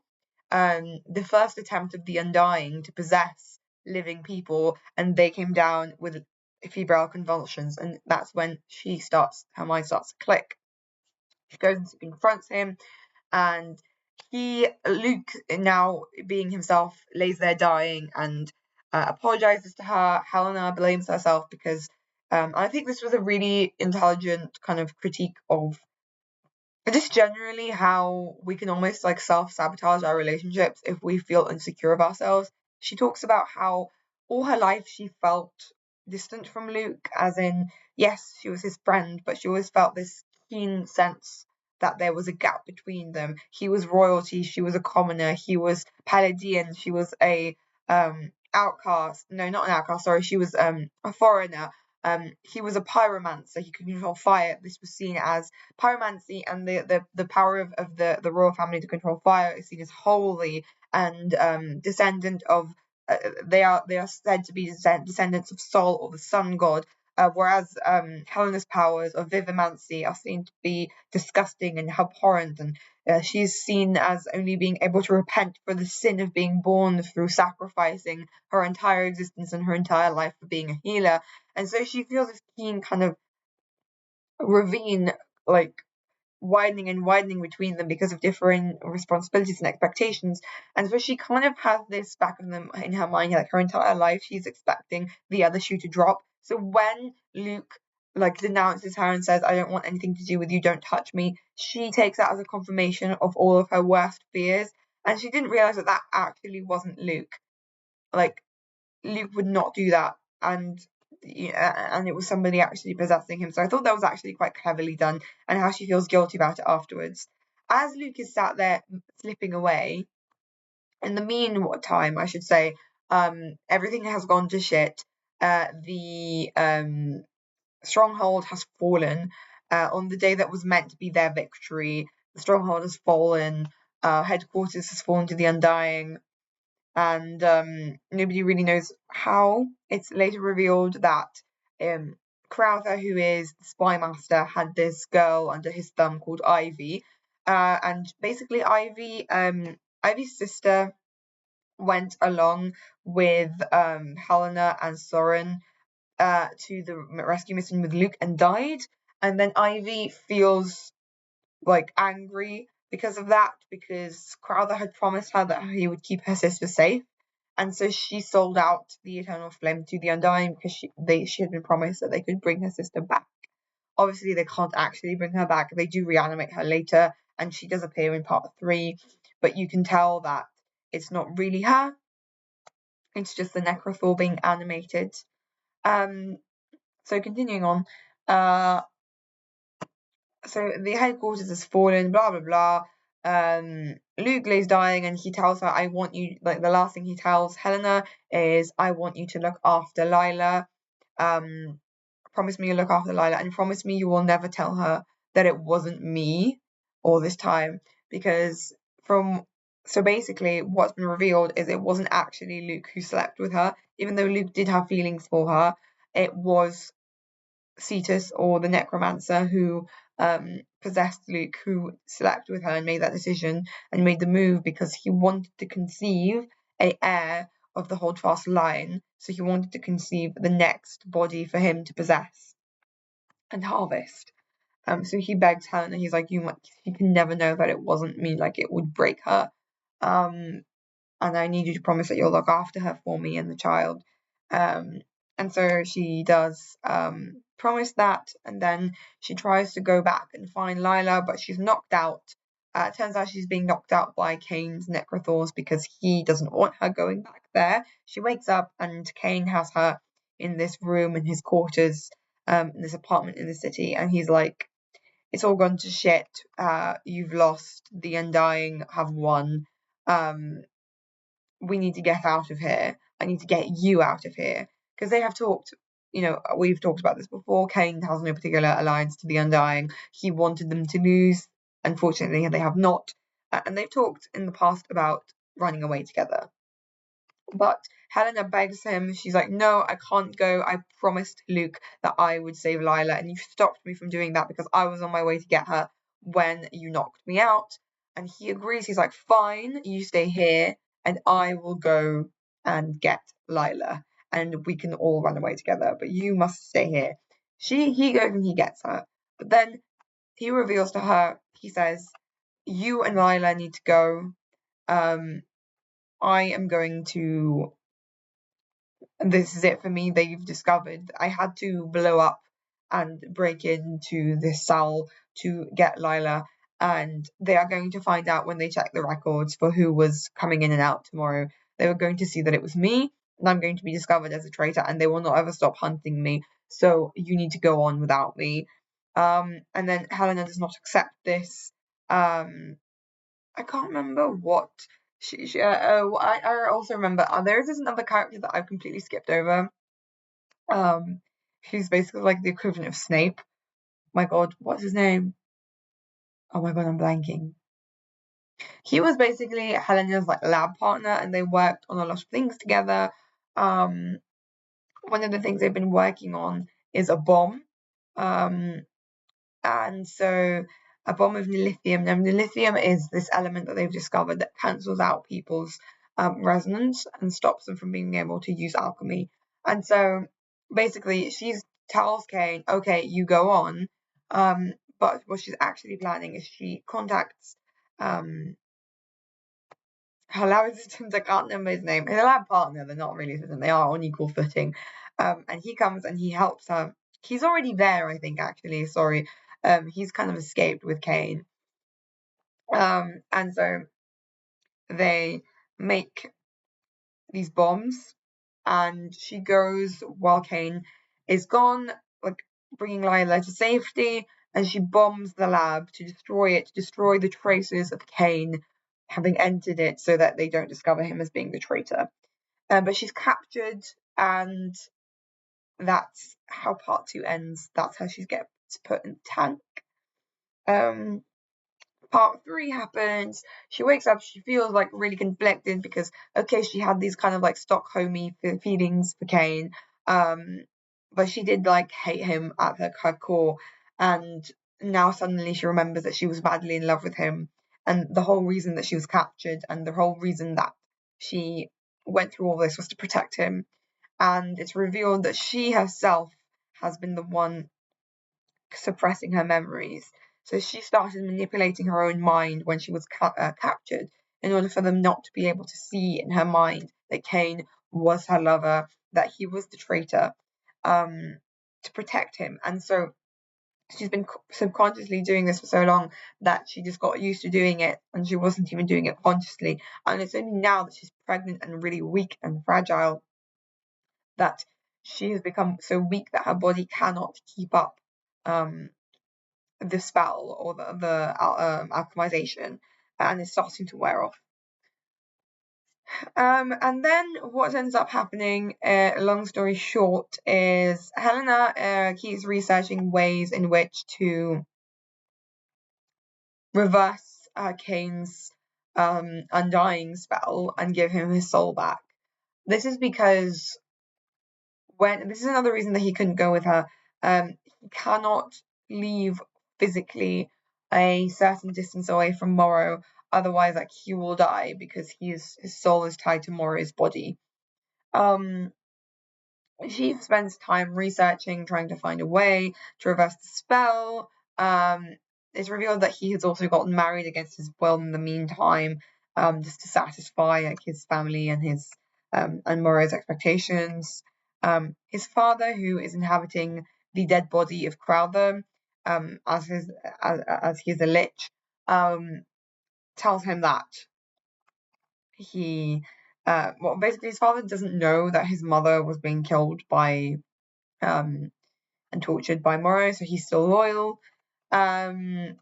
the first attempt of the Undying to possess living people, and they came down with febrile convulsions, and that's when her mind starts to click. She goes and confronts him, and Luke, now being himself, lays there dying and apologizes to her. Helena blames herself because I think this was a really intelligent kind of critique of just generally how we can almost like self-sabotage our relationships if we feel insecure of ourselves. She talks about how all her life she felt distant from Luke, as in, yes, she was his friend, but she always felt this keen sense that there was a gap between them. He was royalty, she was a commoner, he was Palladian, she was a outcast. No, not an outcast, sorry, she was a foreigner. He was a pyromancer, he could control fire. This was seen as pyromancy, and the power of the royal family to control fire is seen as holy, and descendant of they are said to be descendants of Sol, or the sun god, whereas Helena's powers of vivimancy are seen to be disgusting and abhorrent, and she's seen as only being able to repent for the sin of being born through sacrificing her entire existence and her entire life for being a healer. And so she feels this keen kind of ravine, like widening and widening between them because of differing responsibilities and expectations. And so she kind of has this back of them in her mind, like her entire life she's expecting the other shoe to drop. So when Luke like denounces her and says, I don't want anything to do with you, don't touch me, she takes that as a confirmation of all of her worst fears. And she didn't realize that that actually wasn't Luke. Like, Luke would not do that, and it was somebody actually possessing him. So I thought that was actually quite cleverly done, and how she feels guilty about it afterwards. As Luke is sat there slipping away, in the meantime, I should say, everything has gone to shit. The stronghold has fallen on the day that was meant to be their victory. The stronghold has fallen. Headquarters has fallen to the Undying, and nobody really knows how. It's later revealed that Crowther, who is the spy master, had this girl under his thumb called Ivy, and basically Ivy's sister went along with Helena and Soren to the rescue mission with Luke and died, and then Ivy feels like angry because of that, because Crowther had promised her that he would keep her sister safe, and so she sold out the Eternal Flame to the Undying because she had been promised that they could bring her sister back. Obviously, they can't actually bring her back. They do reanimate her later, and she does appear in part 3, but you can tell that it's not really her. It's just the Necrothor being animated. So continuing on, so the headquarters has fallen, blah blah blah. Luke lays dying, and he tells her, I want you, like the last thing he tells Helena is, I want you to look after Lila. Promise me you'll look after Lila, and promise me you will never tell her that it wasn't me all this time, because so basically what's been revealed is it wasn't actually Luke who slept with her, even though Luke did have feelings for her. It was Cetus, or the necromancer who possessed Luke, who slept with her and made that decision and made the move because he wanted to conceive a heir of the Holdfast line. So he wanted to conceive the next body for him to possess and harvest. So he begs Helena. He's like, "You can never know that it wasn't me. Like, it would break her. And I need you to promise that you'll look after her for me and the child." And so she does promise that, and then she tries to go back and find Lila, but she's knocked out. It turns out she's being knocked out by Cain's Necrothors because he doesn't want her going back there. She wakes up and Cain has her in this room in his quarters, in this apartment in the city, and he's like, "It's all gone to shit. You've lost. The Undying have won. We need to get out of here. I need to get you out of here." Because they have talked, we've talked about this before. Cain has no particular alliance to the Undying. He wanted them to lose. Unfortunately, they have not. And they've talked in the past about running away together. But Helena begs him. She's like, "No, I can't go. I promised Luke that I would save Lila, and you stopped me from doing that because I was on my way to get her when you knocked me out." And he agrees. He's like, "Fine, you stay here, and I will go and get Lila, and we can all run away together. But you must stay here." He goes and he gets her. But then he reveals to her, he says, "You and Lila need to go. I am going to This is it for me. They've discovered I had to blow up and break into this cell to get Lila, and they are going to find out when they check the records for who was coming in and out tomorrow. They were going to see that it was me, and I'm going to be discovered as a traitor, and they will not ever stop hunting me. So you need to go on without me." And then Helena does not accept this. I can't remember what I also remember there is another character that I've completely skipped over. Who's basically like the equivalent of Snape. My God, what's his name? Oh my God, I'm blanking. He was basically Helena's like lab partner, and they worked on a lot of things together. One of the things they've been working on is a bomb. And so a bomb of dilithium. Now, dilithium is this element that they've discovered that cancels out people's resonance and stops them from being able to use alchemy. And so basically, she tells Cain, "Okay, you go on." But what she's actually planning is she contacts her lab assistant. I can't remember his name. His lab partner. They're not really assistant. They are on equal footing. And he comes and he helps her. He's already there, I think, actually. Sorry. He's kind of escaped with Cain. And so they make these bombs, and she goes while Cain is gone, like bringing Lila to safety, and she bombs the lab to destroy the traces of Cain having entered it so that they don't discover him as being the traitor. But she's captured, and that's how part 2 ends. That's how she gets put in the tank. Part 3 happens. She wakes up. She feels like really conflicted because, okay, she had these kind of like Stockholmy feelings for Cain, but she did like hate him at her core. And now suddenly she remembers that she was madly in love with him, and the whole reason that she was captured and the whole reason that she went through all this was to protect him. And it's revealed that she herself has been the one suppressing her memories. So she started manipulating her own mind when she was captured in order for them not to be able to see in her mind that Cain was her lover, that he was the traitor, to protect him. And so she's been subconsciously doing this for so long that she just got used to doing it, and she wasn't even doing it consciously. And it's only now that she's pregnant and really weak and fragile that she has become so weak that her body cannot keep up the spell or the alchemization, and it's starting to wear off. And then what ends up happening, long story short, is Helena keeps researching ways in which to reverse Cain's undying spell and give him his soul back. This is because this is another reason that he couldn't go with her. cannot leave physically a certain distance away from Morrow, otherwise like he will die because his soul is tied to Morrow's body. She spends time researching, trying to find a way to reverse the spell. It's revealed that he has also gotten married against his will in the meantime, just to satisfy like his family and his and Morrow's expectations. His father, who is inhabiting the dead body of Crowther, as he is a lich, tells him that basically his father doesn't know that his mother was being killed by and tortured by Morrow, so he's still loyal. There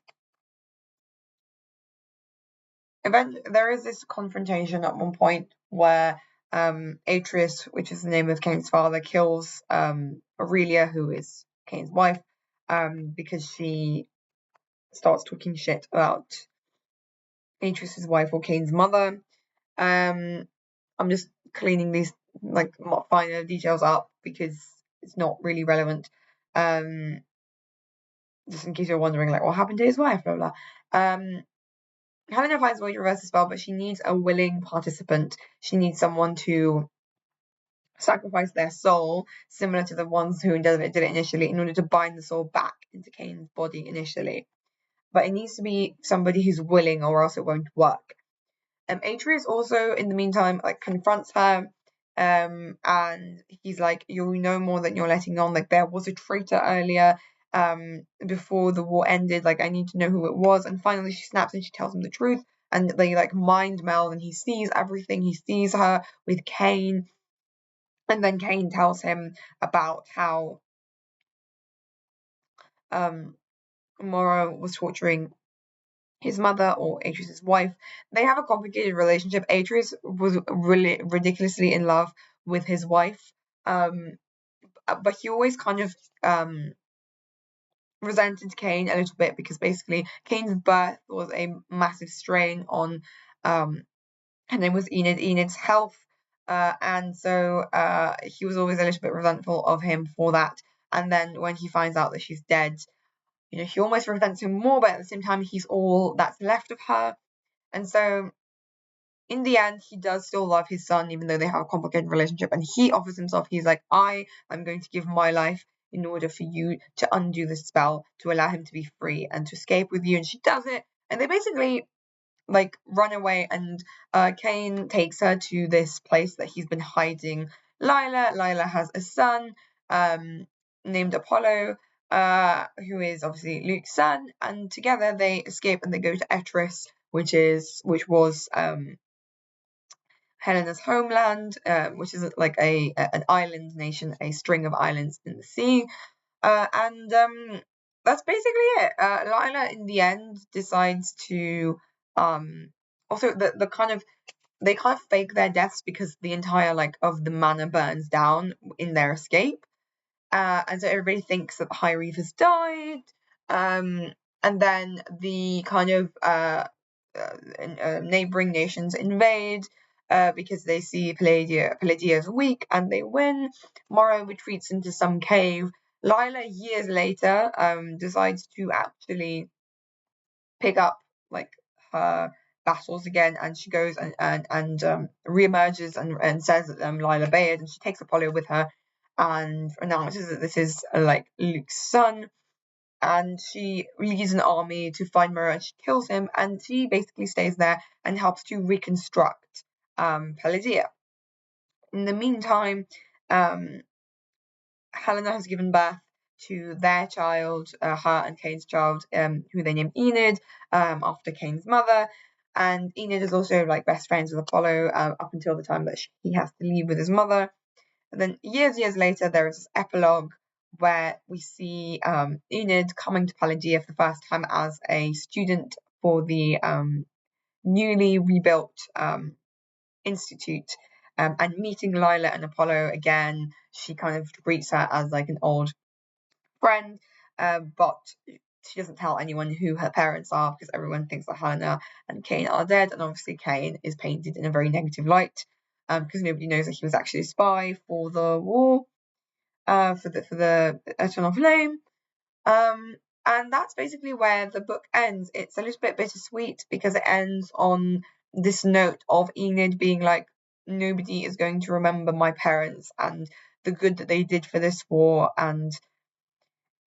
is this confrontation at one point where Atreus, which is the name of Cain's father, kills Aurelia, who is Cain's wife, because she starts talking shit about Atreus's wife or Cain's mother. I'm just cleaning these like finer details up because it's not really relevant. Just in case you're wondering, like, what happened to his wife, blah blah. Helena finds a way to reverse the spell, but she needs a willing participant. She needs someone to sacrifice their soul, similar to the ones who did it initially, in order to bind the soul back into Cain's body initially. But it needs to be somebody who's willing, or else it won't work. Atreus also, in the meantime, like confronts her, and he's like, "You know more than you're letting on. Like there was a traitor earlier, before the war ended. Like I need to know who it was." And finally, she snaps and she tells him the truth, and they like mind meld, and he sees everything. He sees her with Cain, and then Cain tells him about how Morrow was torturing his mother, or Atreus' wife. They have a complicated relationship. Atreus was really ridiculously in love with his wife, but he always kind of resented Cain a little bit because basically Cain's birth was a massive strain on her name was Enid's health, and so he was always a little bit resentful of him for that. And then when he finds out that she's dead, he almost resents him more, but at the same time he's all that's left of her. And so in the end, he does still love his son, even though they have a complicated relationship. And he offers himself. He's like, I am going to give my life in order for you to undo the spell, to allow him to be free and to escape with you. And she does it. And they basically like run away. And Cain takes her to this place that he's been hiding Lila. Lila has a son named Apollo, who is obviously Luke's son. And together they escape and they go to Etris, which was Helena's homeland, which is like an island nation, a string of islands in the sea, and that's basically it. Lila, in the end, decides to also the kind of they kind of fake their deaths because the entire like of the manor burns down in their escape, and so everybody thinks that the High Reeve has died, and then the kind of neighboring nations invade because they see Pelagia is weak and they win. Morrow retreats into some cave. Lila, years later, decides to actually pick up like her battles again, and she goes and reemerges and says that Lila Bayard, and she takes Apollo with her and announces that this is like Luke's son. And she leads an army to find Morrow and she kills him, and she basically stays there and helps to reconstruct Pelagia. In the meantime, Helena has given birth to their child, her and Cain's child, who they named Enid, after Cain's mother. And Enid is also like best friends with Apollo up until the time that he has to leave with his mother. And then years later, there is this epilogue where we see Enid coming to Pelagia for the first time as a student for the newly rebuilt institute, and meeting Lila and Apollo again. She kind of greets her as like an old friend, but she doesn't tell anyone who her parents are because everyone thinks that Helena and Cain are dead, and obviously Cain is painted in a very negative light because nobody knows that he was actually a spy for the war, for the Eternal Flame. And that's basically where the book ends. It's a little bit bittersweet because it ends on this note of Enid being like, nobody is going to remember my parents and the good that they did for this war. And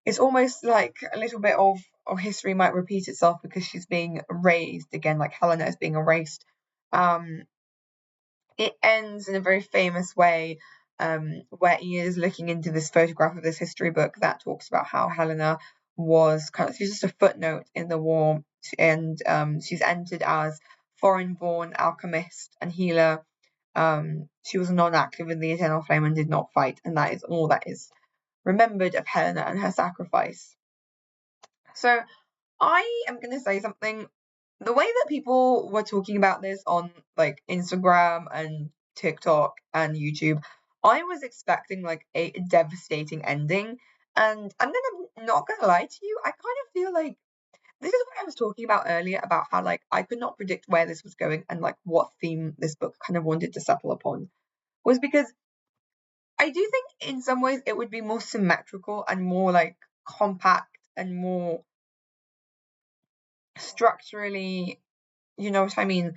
it's almost like a little bit of history might repeat itself because she's being erased again, like Helena is being erased. Um, it ends in a very famous way, where Enid is looking into this photograph of this history book that talks about how Helena was she's just a footnote in the war, and she's entered as foreign-born alchemist and healer. She was non-active in the Eternal Flame and did not fight, and that is all that is remembered of Helena and her sacrifice. So I am going to say something. The way that people were talking about this on like Instagram and TikTok and YouTube, I was expecting like a devastating ending. And not gonna lie to you, I kind of feel like this is what I was talking about earlier about how like I could not predict where this was going and like what theme this book kind of wanted to settle upon. Was because I do think in some ways it would be more symmetrical and more like compact and more structurally, you know what I mean,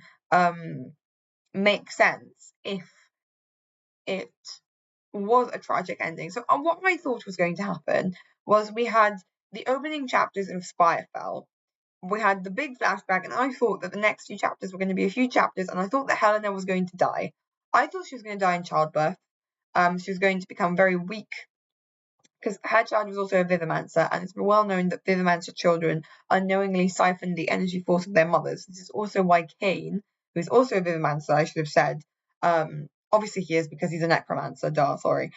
make sense if it was a tragic ending. So what I thought was going to happen was we had the opening chapters of Spirefell, we had the big flashback, and I thought that the next few chapters were going to be a few chapters, and I thought that Helena was going to die. I thought she was going to die in childbirth. She was going to become very weak because her child was also a Vivimancer, and it's well known that Vivimancer children unknowingly siphon the energy force of their mothers. This is also why Cain, who is also a Vivimancer, I should have said, obviously he is because he's a necromancer, sorry.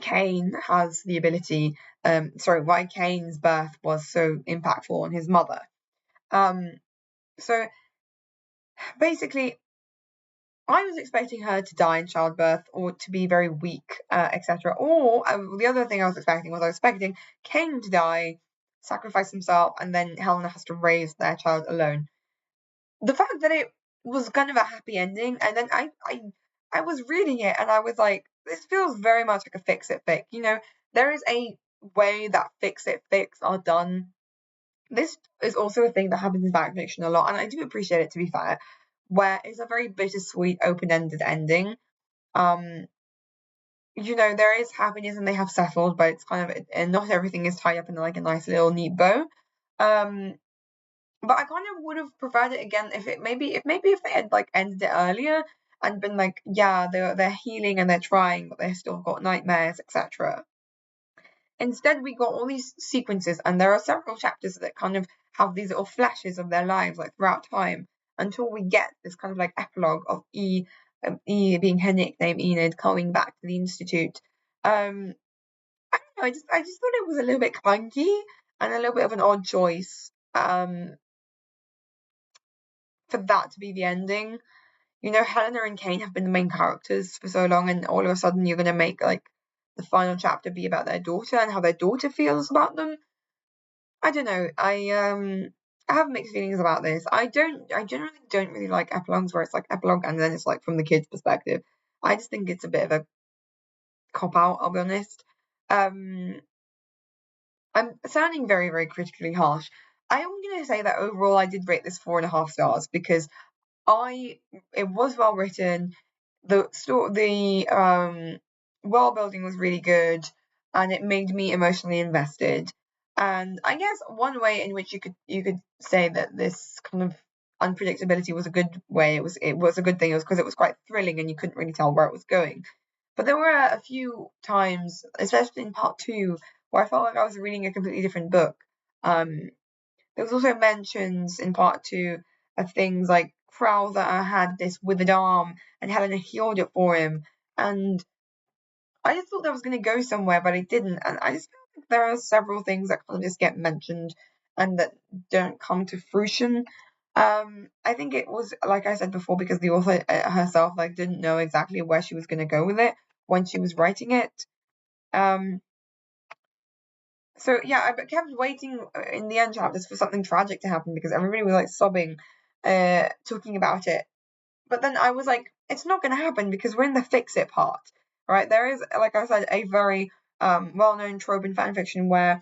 Cain has the ability, why Cain's birth was so impactful on his mother. So basically, I was expecting her to die in childbirth or to be very weak, etc. Or the other thing I was expecting Cain to die, sacrifice himself, and then Helena has to raise their child alone. The fact that it was kind of a happy ending, and then I was reading it and I was like, this feels very much like a fix it fic. You know, there is a way that fix it fics are done. This is also a thing that happens in fanfiction a lot, and I do appreciate it, to be fair, where it's a very bittersweet, open-ended ending. You know, there is happiness and they have settled, but it's kind of, and not everything is tied up in like a nice little neat bow. But I kind of would have preferred it again if they had like ended it earlier and been like, yeah, they're healing and they're trying, but they've still got nightmares, etc. Instead, we got all these sequences, and there are several chapters that kind of have these little flashes of their lives, like throughout time, until we get this kind of like epilogue of E being her nickname, Enid, coming back to the Institute. I don't know, I just thought it was a little bit clunky and a little bit of an odd choice. For that to be the ending. You know, Helena and Cain have been the main characters for so long, and all of a sudden you're gonna make like the final chapter be about their daughter and how their daughter feels about them. I don't know. I have mixed feelings about this. I generally don't really like epilogues where it's like epilogue and then it's like from the kid's perspective. I just think it's a bit of a cop out, I'll be honest. I'm sounding very, very critically harsh. I am gonna say that overall I did rate this 4.5 stars because it was well written. The world building was really good, and it made me emotionally invested. And I guess one way in which you could say that this kind of unpredictability was a good way. It was a good thing. It was because it was quite thrilling, and you couldn't really tell where it was going. But there were a few times, especially in part two, where I felt like I was reading a completely different book. There was also mentions in part two of things like Krauser had this withered arm and Helena healed it for him. And I just thought that was going to go somewhere, but it didn't. And I just feel like there are several things that kind of just get mentioned and that don't come to fruition. I think it was, like I said before, because the author herself like didn't know exactly where she was going to go with it when she was writing it. So yeah, I kept waiting in the end chapters for something tragic to happen because everybody was like sobbing, talking about it. But then I was like, it's not going to happen because we're in the fix it part, right? There is, like I said, a very well-known trope in fanfiction where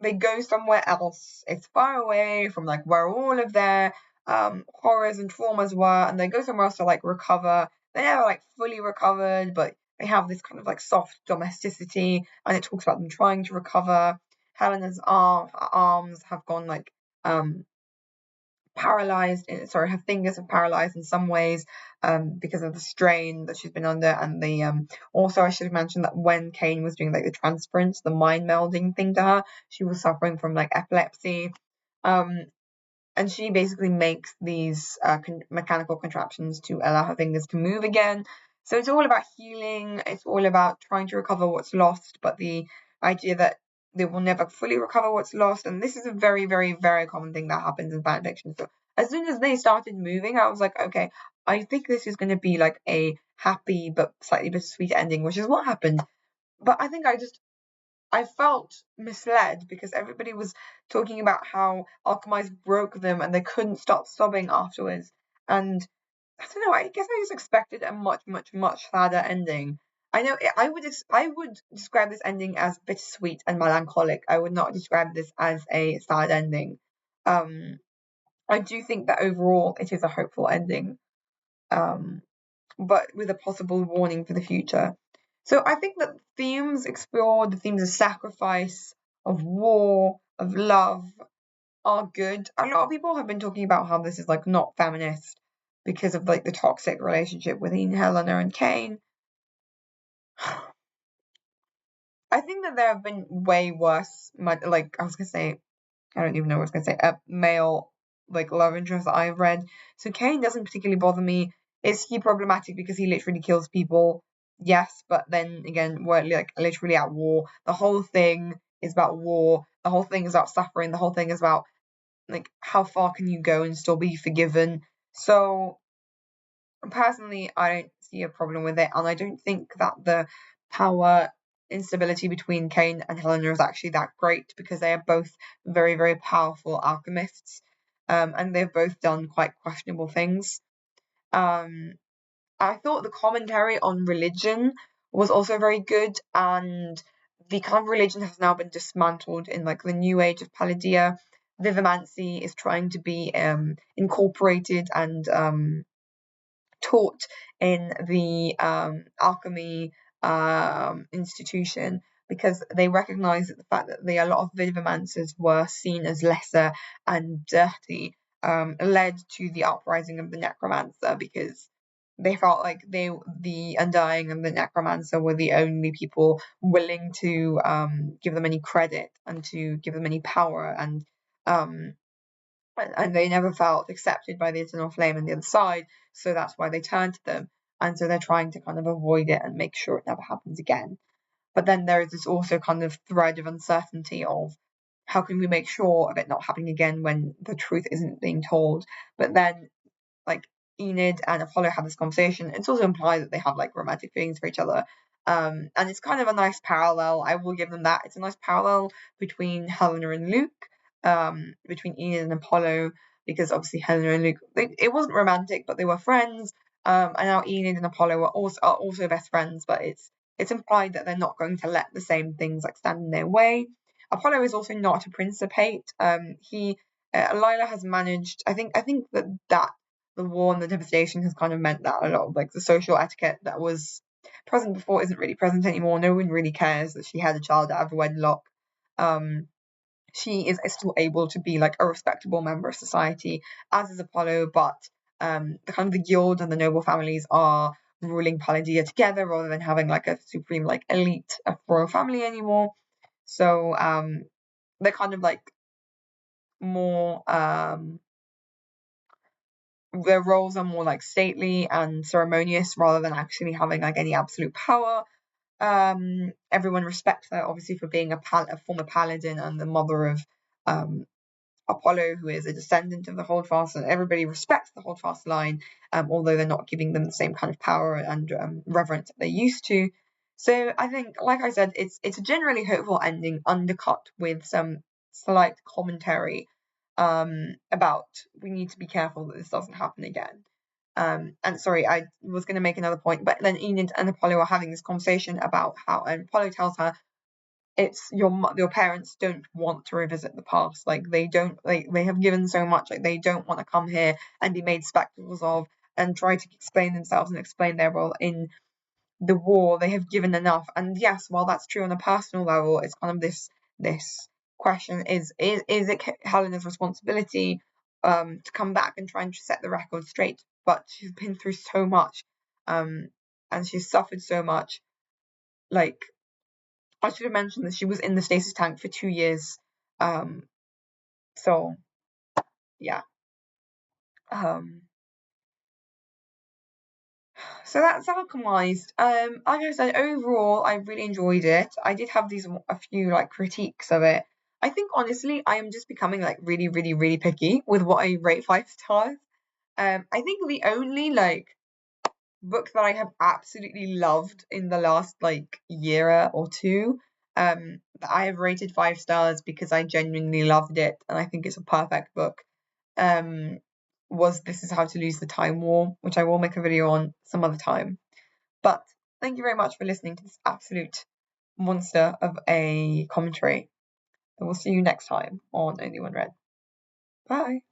they go somewhere else. It's far away from like where all of their horrors and traumas were, and they go somewhere else to like recover. They never like fully recovered, but they have this kind of like soft domesticity, and it talks about them trying to recover. Helena's arms have gone like um paralyzed, sorry, her fingers are paralyzed in some ways because of the strain that she's been under, and the also I should have mentioned that when Kane was doing like the transference, the mind melding thing to her, she was suffering from like epilepsy. um and she basically makes these mechanical contraptions to allow her fingers to move again. So it's all about healing. It's all about trying to recover what's lost, but the idea that they will never fully recover what's lost. And this is a very, very, very common thing that happens in fan fiction. So as soon as they started moving, I was like, okay, I think this is going to be like a happy but slightly bittersweet ending, which is what happened. But I think I felt misled because everybody was talking about how Alchemised broke them and they couldn't stop sobbing afterwards. And I don't know, I guess I just expected a much, much, much sadder ending. I know I would describe this ending as bittersweet and melancholic. I would not describe this as a sad ending. Um, I do think that overall it is a hopeful ending. Um, but with a possible warning for the future. So I think that themes explored, the themes of sacrifice, of war, of love, are good. A lot of people have been talking about how this is like not feminist because of like the toxic relationship within Helena and Kane. I think that there have been way worse, like I was gonna say, I don't even know what I was gonna say, male like love interest that I've read. So Kane doesn't particularly bother me. Is he problematic because he literally kills people? Yes, but then again, we're like literally at war. The whole thing is about war. The whole thing is about suffering. The whole thing is about like how far can you go and still be forgiven. So personally, I don't see a problem with it, and I don't think that the power instability between Kane and Helena is actually that great because they are both very, very powerful alchemists, and they've both done quite questionable things. Um, I thought the commentary on religion was also very good, and the kind of religion has now been dismantled in like the new age of Palladium. Vivimancy is trying to be incorporated and taught in the alchemy institution because they recognized that the fact that a lot of vivimancers were seen as lesser and dirty led to the uprising of the necromancer because they felt like the undying and the necromancer were the only people willing to give them any credit and to give them any power, um, and they never felt accepted by the eternal flame and the other side, so that's why they turned to them, and so they're trying to kind of avoid it and make sure it never happens again. But then there is this also kind of thread of uncertainty of how can we make sure of it not happening again when the truth isn't being told. But then like Enid and Apollo have this conversation. It's also implied that they have like romantic feelings for each other. And it's kind of a nice parallel. I will give them that. It's a nice parallel between Helena and Luke, between Enid and Apollo, because obviously Helena and Luke, it wasn't romantic, but they were friends. And now Enid and Apollo are also best friends, but it's implied that they're not going to let the same things like stand in their way. Apollo is also not a principate. He Lila has managed. I think that the war and the devastation has kind of meant that a lot of like the social etiquette that was present before isn't really present anymore. No one really cares that she had a child out of wedlock. Um, she is still able to be like a respectable member of society, as is Apollo, but the kind of the guild and the noble families are ruling Palladium together rather than having like a supreme like elite royal family anymore. So they're kind of like more their roles are more like stately and ceremonious rather than actually having like any absolute power. Everyone respects her obviously for being a former paladin and the mother of um, Apollo, who is a descendant of the Holdfast, and everybody respects the Holdfast line, although they're not giving them the same kind of power and reverence that they used to. So I think, like I said, it's a generally hopeful ending, undercut with some slight commentary about we need to be careful that this doesn't happen again. And sorry, I was going to make another point, but then Enid and Apollo are having this conversation about how, and Apollo tells her, it's your parents don't want to revisit the past. Like they don't, like they have given so much, like they don't want to come here and be made spectacles of and try to explain themselves and explain their role in the war. They have given enough. And yes, while that's true on a personal level, it's kind of this question: is it Helena's responsibility to come back and try and set the record straight? But she's been through so much, and she's suffered so much. Like, I should have mentioned that she was in the stasis tank for 2 years. So yeah. So that's Alchemised. Like I said, overall, I really enjoyed it. I did have a few like critiques of it. I think honestly, I am just becoming like really, really, really picky with what I rate 5 stars. I think the only like book that I have absolutely loved in the last like year or two, that I have rated 5 stars because I genuinely loved it and I think it's a perfect book, was This Is How to Lose the Time War, which I will make a video on some other time. But thank you very much for listening to this absolute monster of a commentary. And we'll see you next time on Only One Read. Bye.